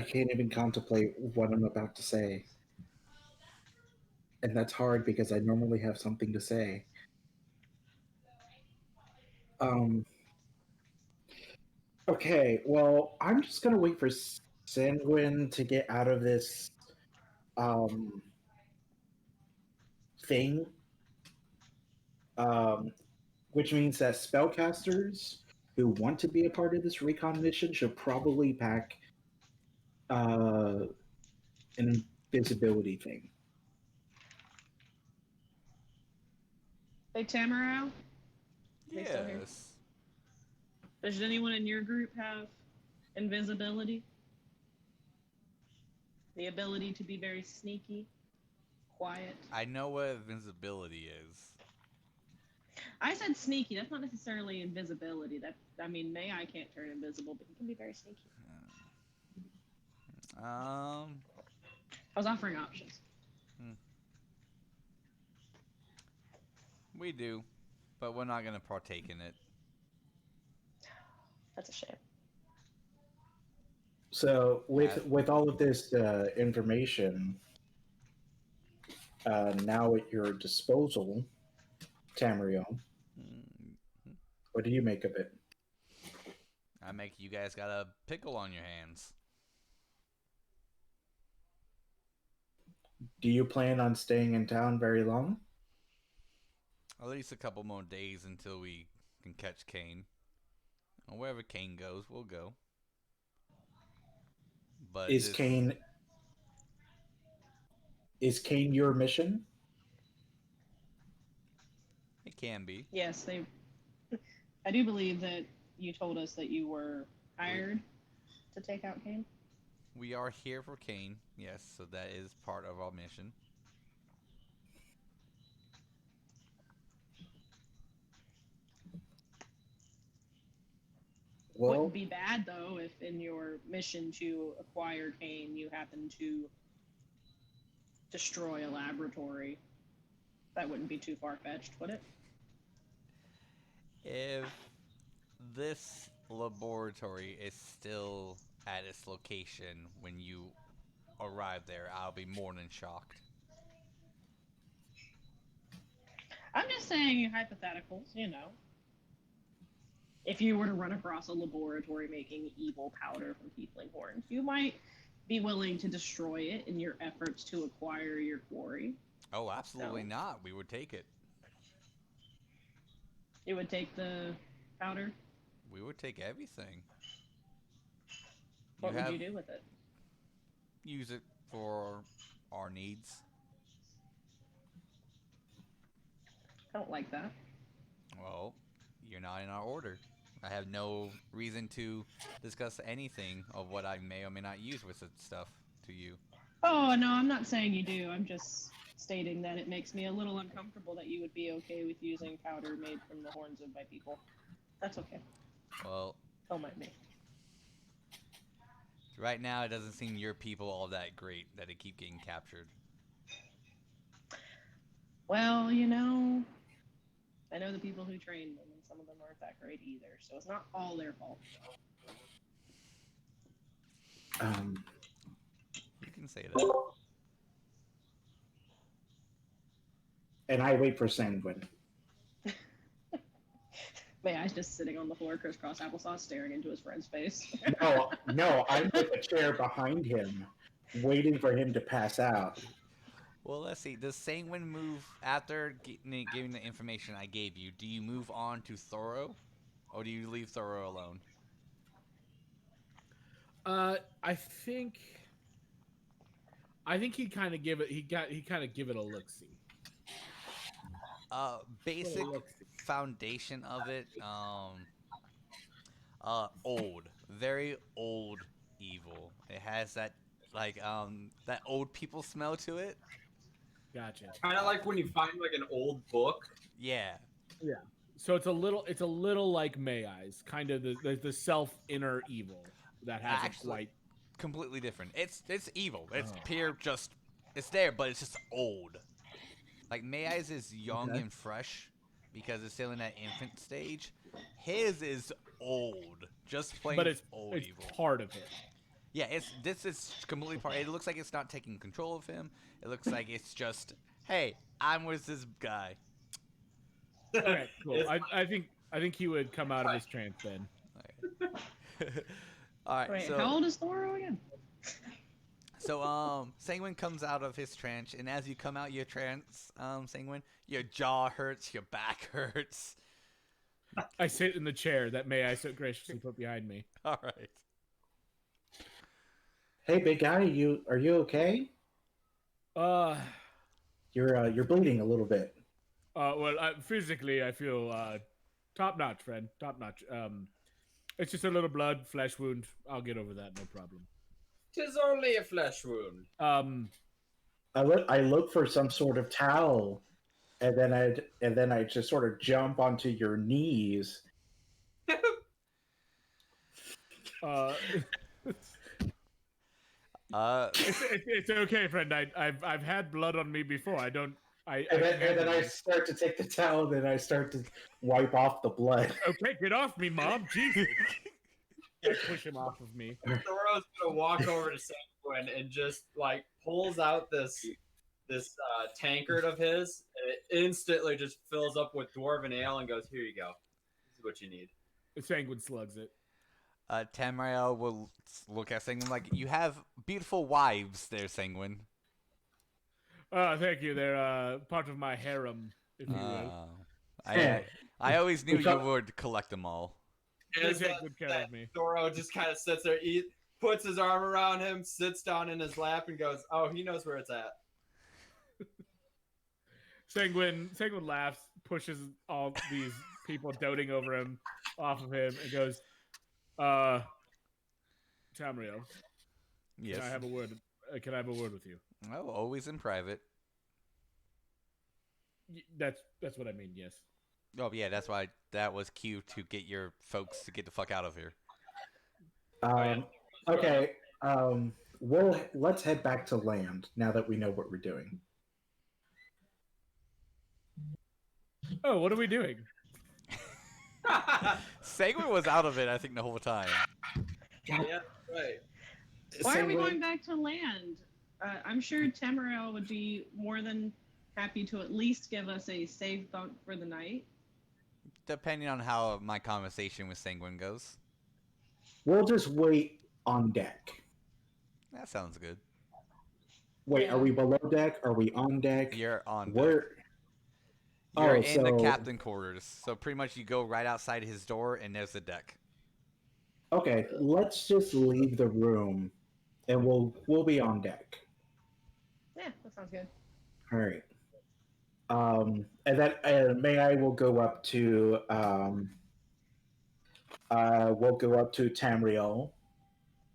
can't even contemplate what I'm about to say. And that's hard because I normally have something to say. Okay, well, I'm just gonna wait for Senguine to get out of this um thing. Which means that spellcasters who want to be a part of this recon mission should probably pack an invisibility thing. Hey, Tamara. They still here? Yes. Does anyone in your group have invisibility? The ability to be very sneaky, quiet. I know what invincibility is. I said sneaky. That's not necessarily invisibility. May-Ighe can't turn invisible, but he can be very sneaky. I was offering options. We do, but we're not gonna partake in it. That's a shame. So with all of this information now at your disposal, Tamriel, what do you make of it? I make you guys got a pickle on your hands. Do you plan on staying in town very long? At least a couple more days until we can catch Kane. And wherever Kane goes, we'll go. But Is Kane your mission? It can be. Yes, I do believe that you told us that you were hired to take out Kane. We are here for Kane, yes, so that is part of our mission. Well, wouldn't be bad though if in your mission to acquire Kane you happen to destroy a laboratory. That wouldn't be too far-fetched, would it? If this laboratory is still at its location when you arrive there, I'll be more than shocked. I'm just saying hypotheticals, If you were to run across a laboratory making evil powder from tiefling horns, you might be willing to destroy it in your efforts to acquire your quarry. Oh, absolutely not. We would take it. You would take the powder? We would take everything. What would you do with it? Use it for our needs. I don't like that. Well, you're not in our order. I have no reason to discuss anything of what I may or may not use with the stuff to you. Oh, no, I'm not saying you do. I'm just stating that it makes me a little uncomfortable that you would be okay with using powder made from the horns of my people. That's okay. Well, don't mind me. Right now, it doesn't seem your people all that great that they keep getting captured. Well, I know the people who train them, and some of them aren't that great either, so it's not all their fault. You can say that. And I wait for Senguine. May-Ighe's just sitting on the floor, crisscross applesauce, staring into his friend's face. No, I'm with a chair behind him, waiting for him to pass out. Well, let's see. Does Senguine move after giving the information I gave you? Do you move on to Thoror, or do you leave Thoror alone? I think he kind of give it a look see. Basic foundation of it, old, very old evil. It has that that old people smell to it. Gotcha. Kind of like when you find like an old book. Yeah. Yeah. So it's a little like May-Ighe's, kind of the self inner evil that hasn't quite. completely different. It's evil. It's pure just it's there, but it's just old. Like May-Ighe's is young and fresh because it's still in that infant stage. His is old, just plain But it's old evil. part of him. Yeah, this is completely part. It looks like it's not taking control of him. It looks like it's just, hey, I'm with this guy. Okay, cool. I think he would come out of his trance then. All right. Wait, So how old is Thoror again? So, Senguine comes out of his trance, and as you come out your trance, Senguine, your jaw hurts, your back hurts. I sit in the chair that May-Ighe so graciously put behind me. All right. Hey, big guy, are you okay? You're bleeding a little bit. Well, physically, I feel top notch, friend. Top notch. It's just a little blood, flesh wound. I'll get over that, no problem. 'Tis only a flesh wound. I look for some sort of towel, and then I just sort of jump onto your knees. It's okay, friend. I've had blood on me before. And then I start to take the towel, and I start to wipe off the blood. Okay, get off me, Mom. Jesus. I push him off of me. Thoro's gonna walk over to Senguine and just like pulls out this tankard of his, and it instantly just fills up with dwarven ale and goes, "Here you go. This is what you need." Sanguine slugs it. Tamriel will look at Senguine like, you have beautiful wives there, Senguine. Thank you. They're part of my harem, if you will. I always knew you would collect them all. They take good care of me. Thoro just kind of sits there, puts his arm around him, sits down in his lap, and goes, "Oh, he knows where it's at." Sanguine laughs, pushes all these people doting over him off of him, and goes, Tamriel, yes. Can I have a word? Can I have a word with you? Oh, always in private. That's what I mean. Yes. Oh yeah, that's why that was cue to get your folks to get the fuck out of here. Okay. Let's head back to land now that we know what we're doing. Oh, what are we doing? Senguine was out of it, I think, the whole time. Yeah, right. Why are we going back to land? I'm sure Tamriel would be more than happy to at least give us a safe bunk for the night. Depending on how my conversation with Senguine goes. We'll just wait on deck. That sounds good. Wait, Yeah. Are we below deck? Are we on deck? You're on deck. We're... You're in the captain quarters. So pretty much you go right outside his door and there's the deck. Okay, let's just leave the room and we'll be on deck. Yeah, that sounds good. All right. And then May-Ighe will go up to Tamriel,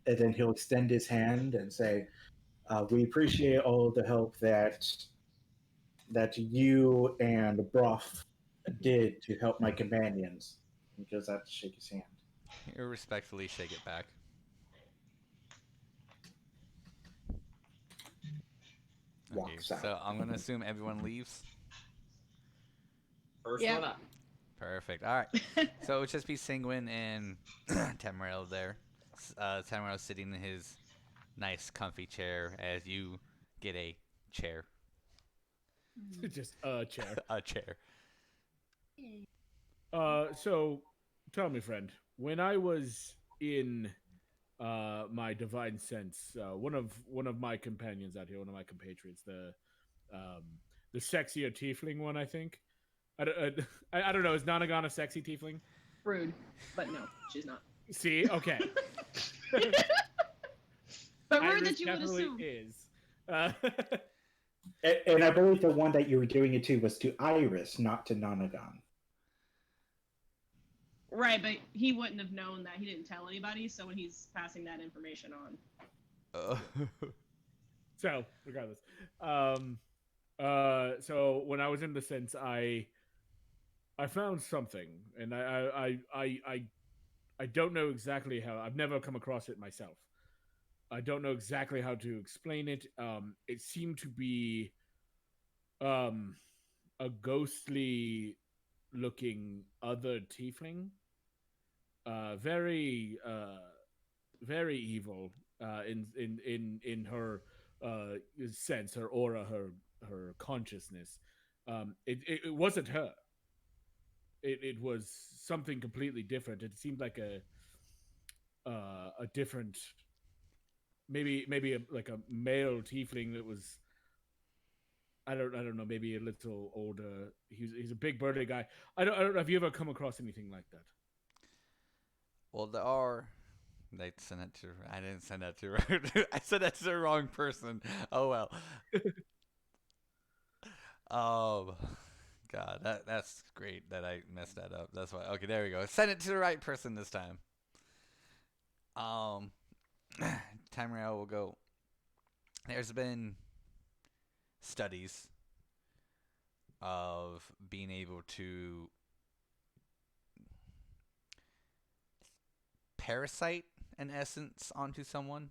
and then he'll extend his hand and say, "We appreciate all the help that you and Broth did to help my companions." He goes out to shake his hand. You respectfully shake it back. Walks out. So I'm gonna assume everyone leaves. First one up. Perfect. All right. So it would just be Senguine and Tamriel there. Tamriel sitting in his nice, comfy chair as you get a chair. Just a chair. A chair. So, tell me, friend, when I was in my divine sense, one of my companions out here, one of my compatriots, the sexier tiefling one, I think. I don't know. Is Nanagan a sexy tiefling? Rude, but no, she's not. See, okay. But rude Iris that you would definitely assume. is. And I believe the one that you were doing it to was to Iris, not to Nanagan. Right, but he wouldn't have known that. He didn't tell anybody, so when he's passing that information on. So, regardless. So when I was in the sense, I found something, and I don't know exactly how. I've never come across it myself. I don't know exactly how to explain it. It seemed to be a ghostly looking other tiefling. Very very evil in her sense, her aura, her consciousness. It wasn't her. It was something completely different. It seemed like a different, maybe like a male tiefling that was, I don't know, maybe a little older. He's a big burly guy. I don't know if you ever come across anything like that. Well, there are. They sent it to. I didn't send that to her. I sent that to the wrong person. Oh well. Um, God, that's great that I messed that up. That's why. Okay, there we go. Send it to the right person this time. Tamriel will go. There's been studies of being able to parasite an essence onto someone.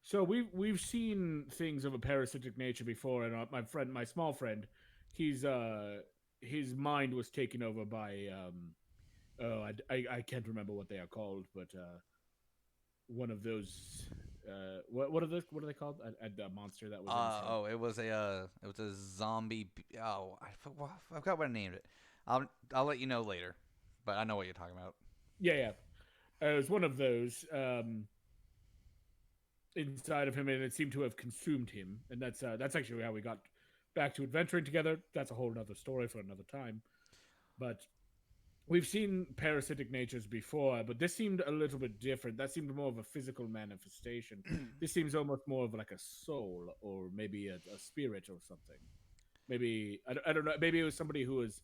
So we've seen things of a parasitic nature before, and my small friend, he's his mind was taken over by I can't remember what they are called, but one of those what are they called? A monster that was it was a zombie. I forgot what I named it. I'll let you know later, but I know what you're talking about. Yeah. It was one of those inside of him, and it seemed to have consumed him. And that's actually how we got back to adventuring together. That's a whole other story for another time. But we've seen parasitic natures before, but this seemed a little bit different. That seemed more of a physical manifestation. This seems almost more of like a soul, or maybe a spirit or something. Maybe I don't know. Maybe it was somebody who was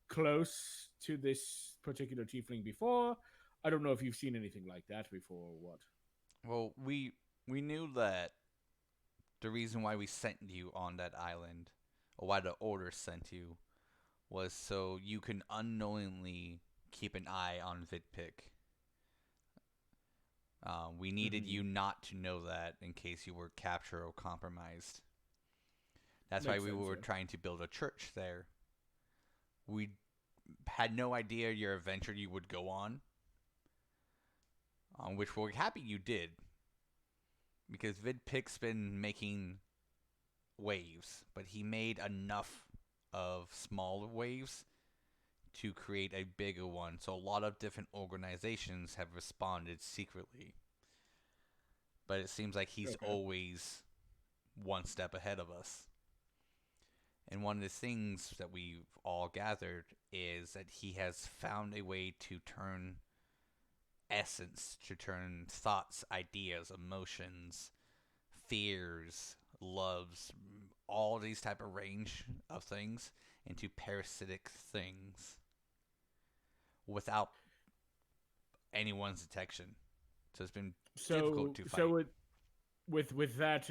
close to this particular tiefling before. I don't know if you've seen anything like that before or what. Well, we knew that the reason why we sent you on that island, or why the order sent you, was so you can unknowingly keep an eye on Vidpick. We needed you not to know that in case you were captured or compromised. That's why we were trying to build a church there. We had no idea your adventure you would go on, which we're happy you did. Because Vidpick's been making waves, but he made enough of smaller waves to create a bigger one. So a lot of different organizations have responded secretly. But it seems like he's always one step ahead of us. And one of the things that we've all gathered is that he has found a way to turn essence, to turn thoughts, ideas, emotions, fears, loves, all these type of range of things into parasitic things without anyone's detection. So it's been difficult to fight. So with that,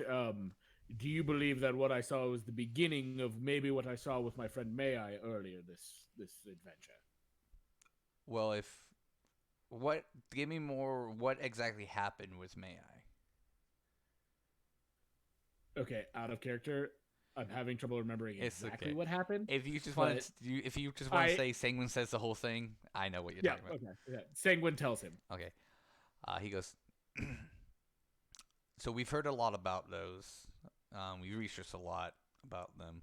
do you believe that what I saw was the beginning of maybe what I saw with my friend May-Ighe earlier this adventure? Well, give me more. What exactly happened with May-Ighe? Okay, out of character. I'm having trouble remembering exactly okay. what happened. If you just want to say Senguine says the whole thing, I know what you're talking about. Okay. Yeah. Senguine tells him. Okay. He goes. So we've heard a lot about those. We researched a lot about them,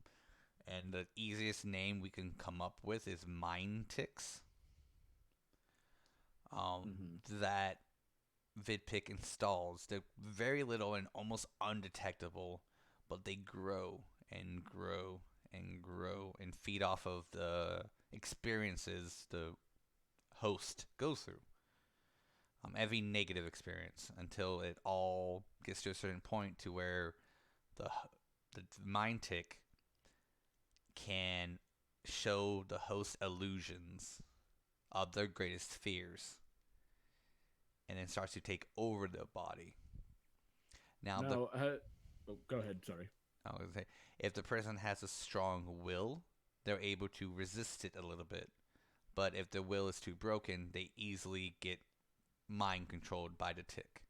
and the easiest name we can come up with is mind ticks. That Vidpick installs. They're very little and almost undetectable, but they grow and grow and grow and feed off of the experiences the host goes through. Every negative experience until it all gets to a certain point to where the mind tick can show the host illusions of their greatest fears, and then starts to take over the body. Now, go ahead. Sorry. I was gonna say, if the person has a strong will, they're able to resist it a little bit. But if the will is too broken, they easily get mind controlled by the tick.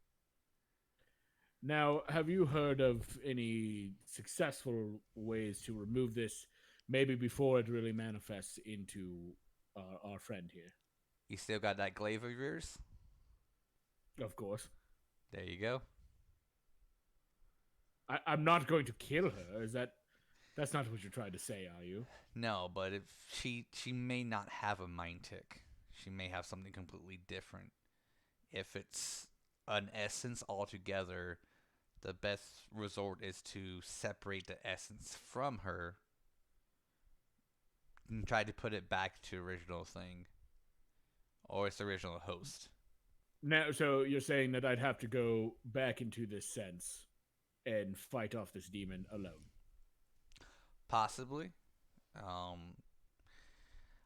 Now, have you heard of any successful ways to remove this, maybe before it really manifests into our friend here? You still got that glaive of yours? Of course. There you go. I'm not going to kill her. That's not what you're trying to say, are you? No, but if she may not have a mind tick. She may have something completely different. If it's an essence altogether, the best resort is to separate the essence from her and try to put it back to original thing or its original host. Now, so you're saying that I'd have to go back into this sense and fight off this demon alone? Possibly.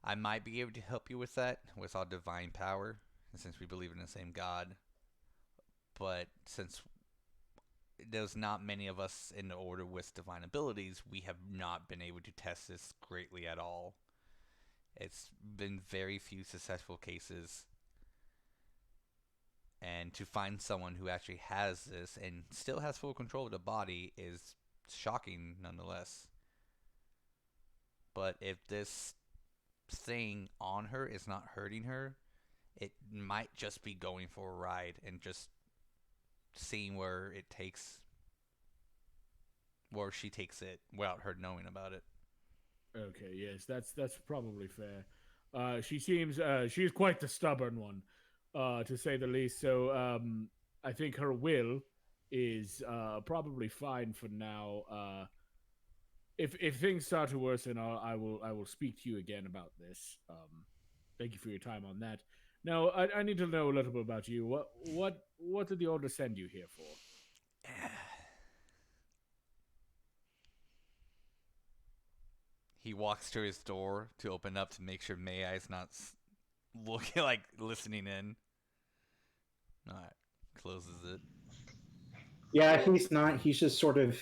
I might be able to help you with that with our divine power, since we believe in the same God. But since there's not many of us in the order with divine abilities, we have not been able to test this greatly at all. It's been very few successful cases. And to find someone who actually has this and still has full control of the body is shocking nonetheless. But if this thing on her is not hurting her, it might just be going for a ride and just seeing where she takes it without her knowing about it. Okay, yes, that's probably fair. She's quite the stubborn one, to say the least. So I think her will is probably fine for now. If things start to worsen, I will speak to you again about this. Thank you for your time on that. Now, I need to know a little bit about you. What did the order send you here for? He walks to his door to open up to make sure May-Ighe's not looking like listening in. Alright, closes it. Yeah, he's not. He's just sort of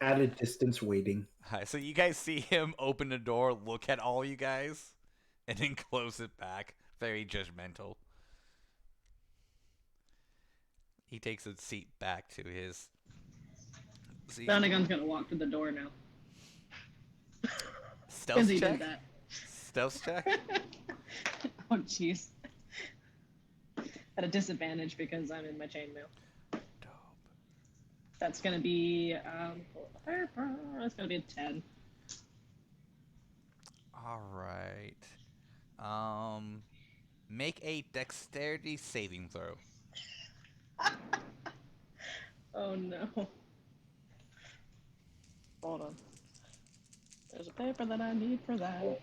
at a distance waiting. Alright, so you guys see him open the door, look at all you guys, and then close it back. Very judgmental. He takes a seat back to his... Nanagan's gonna walk to the door now. Stealth he check? did that. Stealth check? Oh, jeez. At a disadvantage because I'm in my chainmail. Dope. That's gonna be that's gonna be a 10. Alright. Make a dexterity saving throw. Oh no. Hold on. There's a paper that I need for that.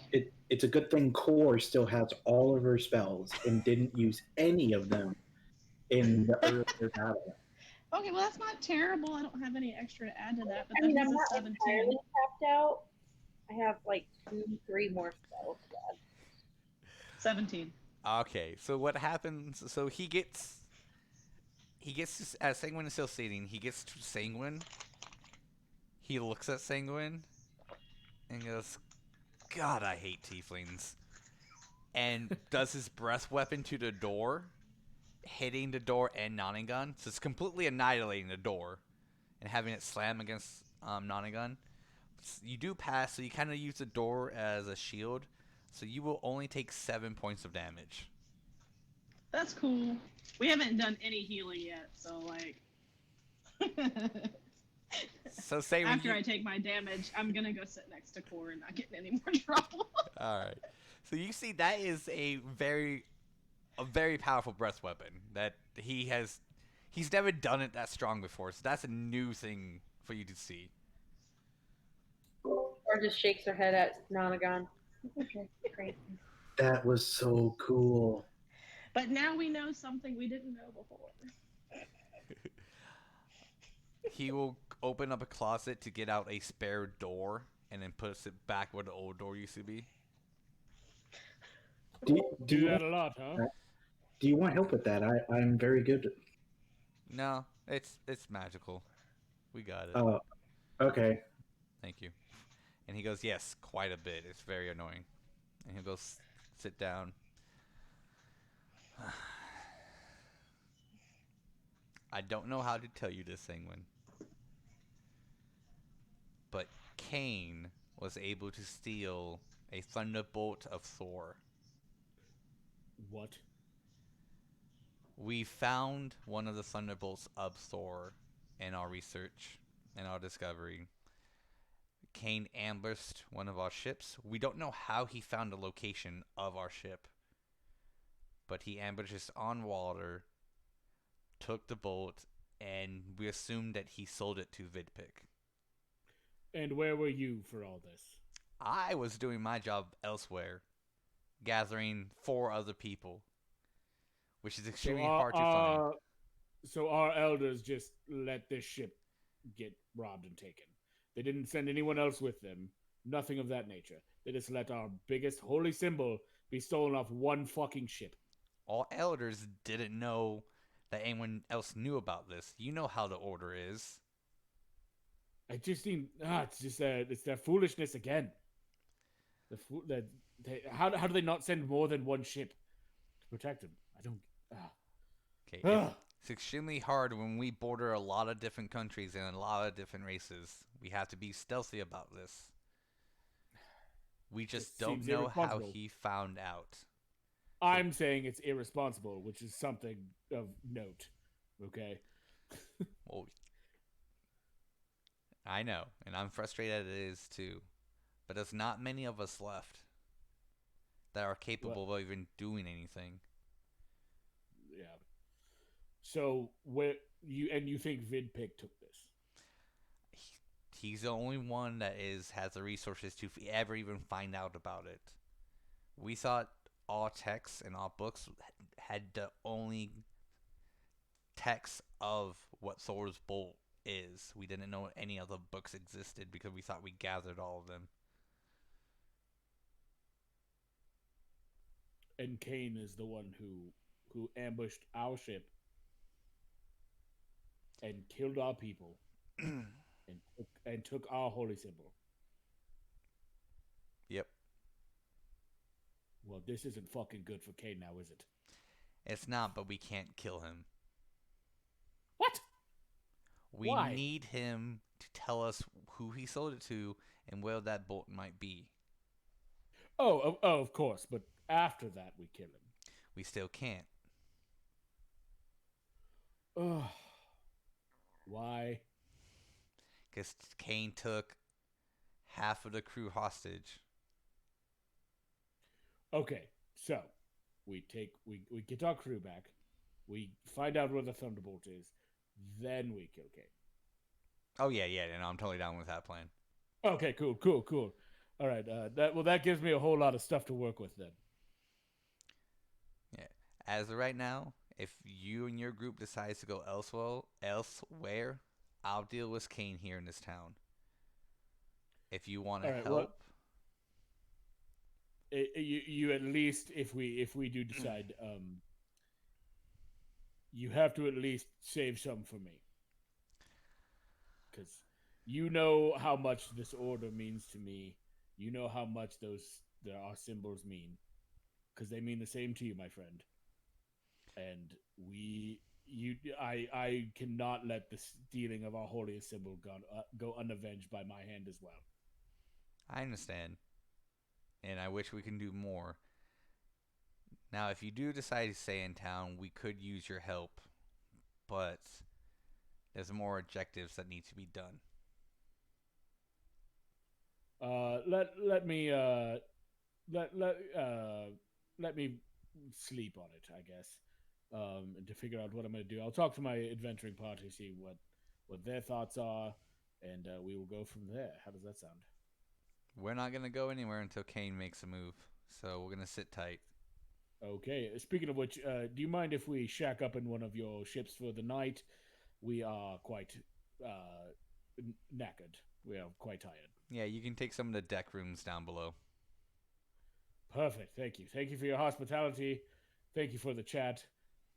It's a good thing Core still has all of her spells and didn't use any of them in the earlier battle. Okay, well that's not terrible. I don't have any extra to add to that, but I mean, that I'm is not a 17. entirely tapped out. I have like 2-3 more spells left. 17. Okay, so what happens? So he gets as Senguine is still sitting. He gets to Senguine. He looks at Senguine and goes, "God, I hate tieflings," and does his breath weapon to the door, hitting the door and Nanagan. So it's completely annihilating the door and having it slam against Nanagan. You do pass, so you kind of use the door as a shield. So you will only take 7 points of damage. That's cool. We haven't done any healing yet, so like. So say when after I take my damage, I'm gonna go sit next to Core and not get in any more trouble. All right. So you see that is a very powerful breath weapon that he's never done it that strong before. So that's a new thing for you to see. Or just shakes her head at Nanagan. Okay, great. That was so cool. But now we know something we didn't know before. He will open up a closet to get out a spare door and then puts it back where the old door used to be. Do that a lot, huh? Do you want help with that? I'm very good. No, it's magical. We got it. Oh, okay. Thank you. And he goes, yes, quite a bit. It's very annoying. And he'll go sit down. I don't know how to tell you this, Senguine, but Cain was able to steal a thunderbolt of Thor. What? We found one of the thunderbolts of Thor in our research and our discovery. Cain ambushed one of our ships. We don't know how he found the location of our ship, but he ambushed us on water, took the bolt, and we assumed that he sold it to Vidpick. And where were you for all this? I was doing my job elsewhere, gathering 4 other people, which is extremely hard to find. So our elders just let this ship get robbed and taken. They didn't send anyone else with them. Nothing of that nature. They just let our biggest holy symbol be stolen off one fucking ship. All elders didn't know that anyone else knew about this. You know how the order is. I just think it's their foolishness again. How do they not send more than one ship to protect them? I don't. Okay, it's extremely hard when we border a lot of different countries and a lot of different races. We have to be stealthy about this. We just don't know how he found out. I'm saying it's irresponsible, which is something of note. Okay. Well, I know, and I'm frustrated it is too. But there's not many of us left that are capable of even doing anything. Yeah. So you think Vidpick took this? He's the only one that has the resources to ever even find out about it. We thought all texts and all books had the only text of what Thor's bolt is. We didn't know any other books existed because we thought we gathered all of them. And Cain is the one who ambushed our ship and killed our people and took our holy symbol. Yep. Well, this isn't fucking good for Cain now, is it? It's not, but we can't kill him. What? We need him to tell us who he sold it to and where that bolt might be. Oh, of course, but after that we kill him. We still can't. Ugh. Why? Because Cain took half of the crew hostage. Okay, so we get our crew back. We find out where the Thunderbolt is. Then we kill Cain. Oh yeah, no, I'm totally down with that plan. Okay, cool. All right, that gives me a whole lot of stuff to work with then. Yeah. As of right now, if you and your group decides to go elsewhere, I'll deal with Cain here in this town. If you want to help, you at least if we do decide, you have to at least save some for me, because you know how much this order means to me. You know how much our symbols mean, because they mean the same to you, my friend. And I cannot let the stealing of our holiest symbol go unavenged by my hand as well. I understand, and I wish we can do more. Now, if you do decide to stay in town, we could use your help, but there's more objectives that need to be done. Let me sleep on it, I guess. To figure out what I'm going to do. I'll talk to my adventuring party, see what their thoughts are, and we will go from there. How does that sound? We're not going to go anywhere until Cain makes a move, so we're going to sit tight. Okay. Speaking of which, do you mind if we shack up in one of your ships for the night? We are quite knackered. We are quite tired. Yeah, you can take some of the deck rooms down below. Perfect. Thank you. Thank you for your hospitality. Thank you for the chat.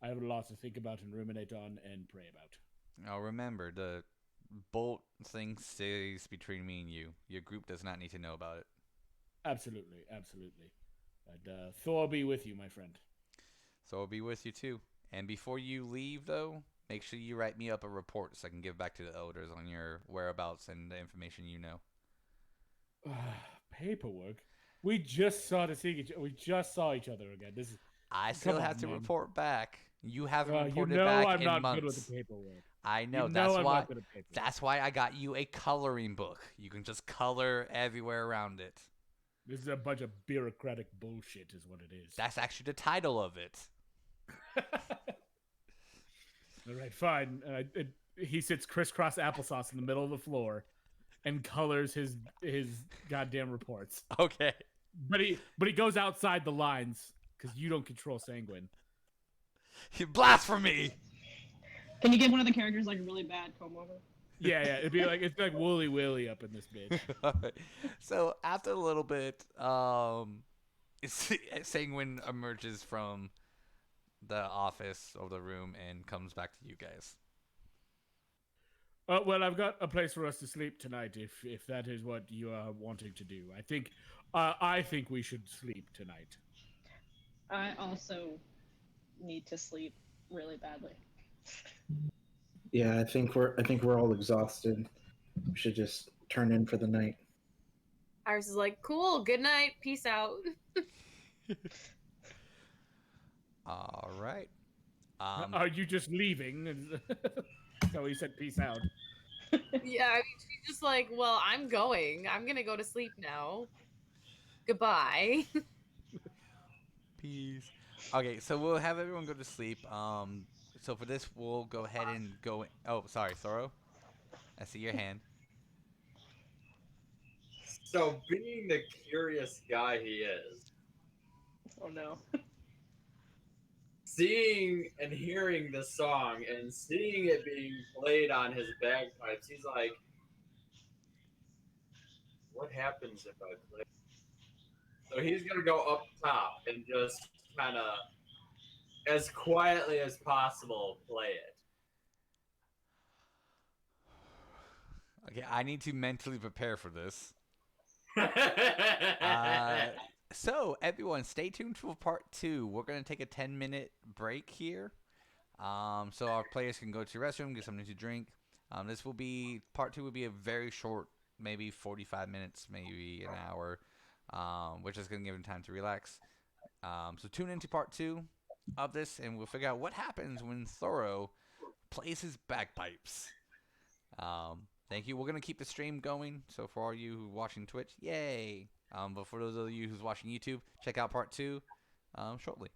I have a lot to think about and ruminate on and pray about. Now remember, the bolt thing stays between me and you. Your group does not need to know about it. Absolutely. And Thor be with you, my friend. Thor will be with you too. And before you leave, though, make sure you write me up a report so I can give back to the elders on your whereabouts and the information you know. Paperwork. We just saw We just saw each other again. This is. I still have to man. report back. You haven't You reported know back I'm in not months. good with the paperwork. I know. You know I'm why. not good at paperwork. That's why I got you a coloring book. You can just color everywhere around it. This is a bunch of bureaucratic bullshit, is what it is. That's actually the title of it. All right, fine. He sits crisscross applesauce in the middle of the floor and colors his goddamn reports. Okay. But he goes outside the lines because you don't control Senguine. Blasphemy! Can you give one of the characters like a really bad comb over? Yeah, it's like Wooly Willy up in this bitch. So after a little bit, Sanguine emerges from the office or the room and comes back to you guys. Well, I've got a place for us to sleep tonight. If that is what you are wanting to do, I think we should sleep tonight. I also need to sleep really badly. Yeah, I think we're all exhausted. We should just turn in for the night. Iris is like, cool, good night, peace out. All right. Are you just leaving? So he said, "Peace out." Yeah, I mean, she's just like, well, I'm going. I'm gonna go to sleep now. Goodbye. Peace. Okay, so we'll have everyone go to sleep. So for this, we'll go ahead and go. Oh, sorry, Thoror. I see your hand. So, being the curious guy he is, Oh no. seeing and hearing the song and seeing it being played on his bagpipes, he's like, what happens if I play? So he's going to go up top and just kind of, as quietly as possible, play it. Okay, I need to mentally prepare for this. uh, So everyone, stay tuned for part 2. We're gonna take a 10-minute break here, so our players can go to the restroom, get something to drink. This will be part 2. Will be a very short, maybe 45 minutes, maybe an hour, which is gonna give them time to relax. So tune into part 2 of this, and we'll figure out what happens when Thoror plays his bagpipes. Thank you. We're gonna keep the stream going. So for all you who are watching Twitch, yay! But for those of you who's watching YouTube, check out part 2 shortly.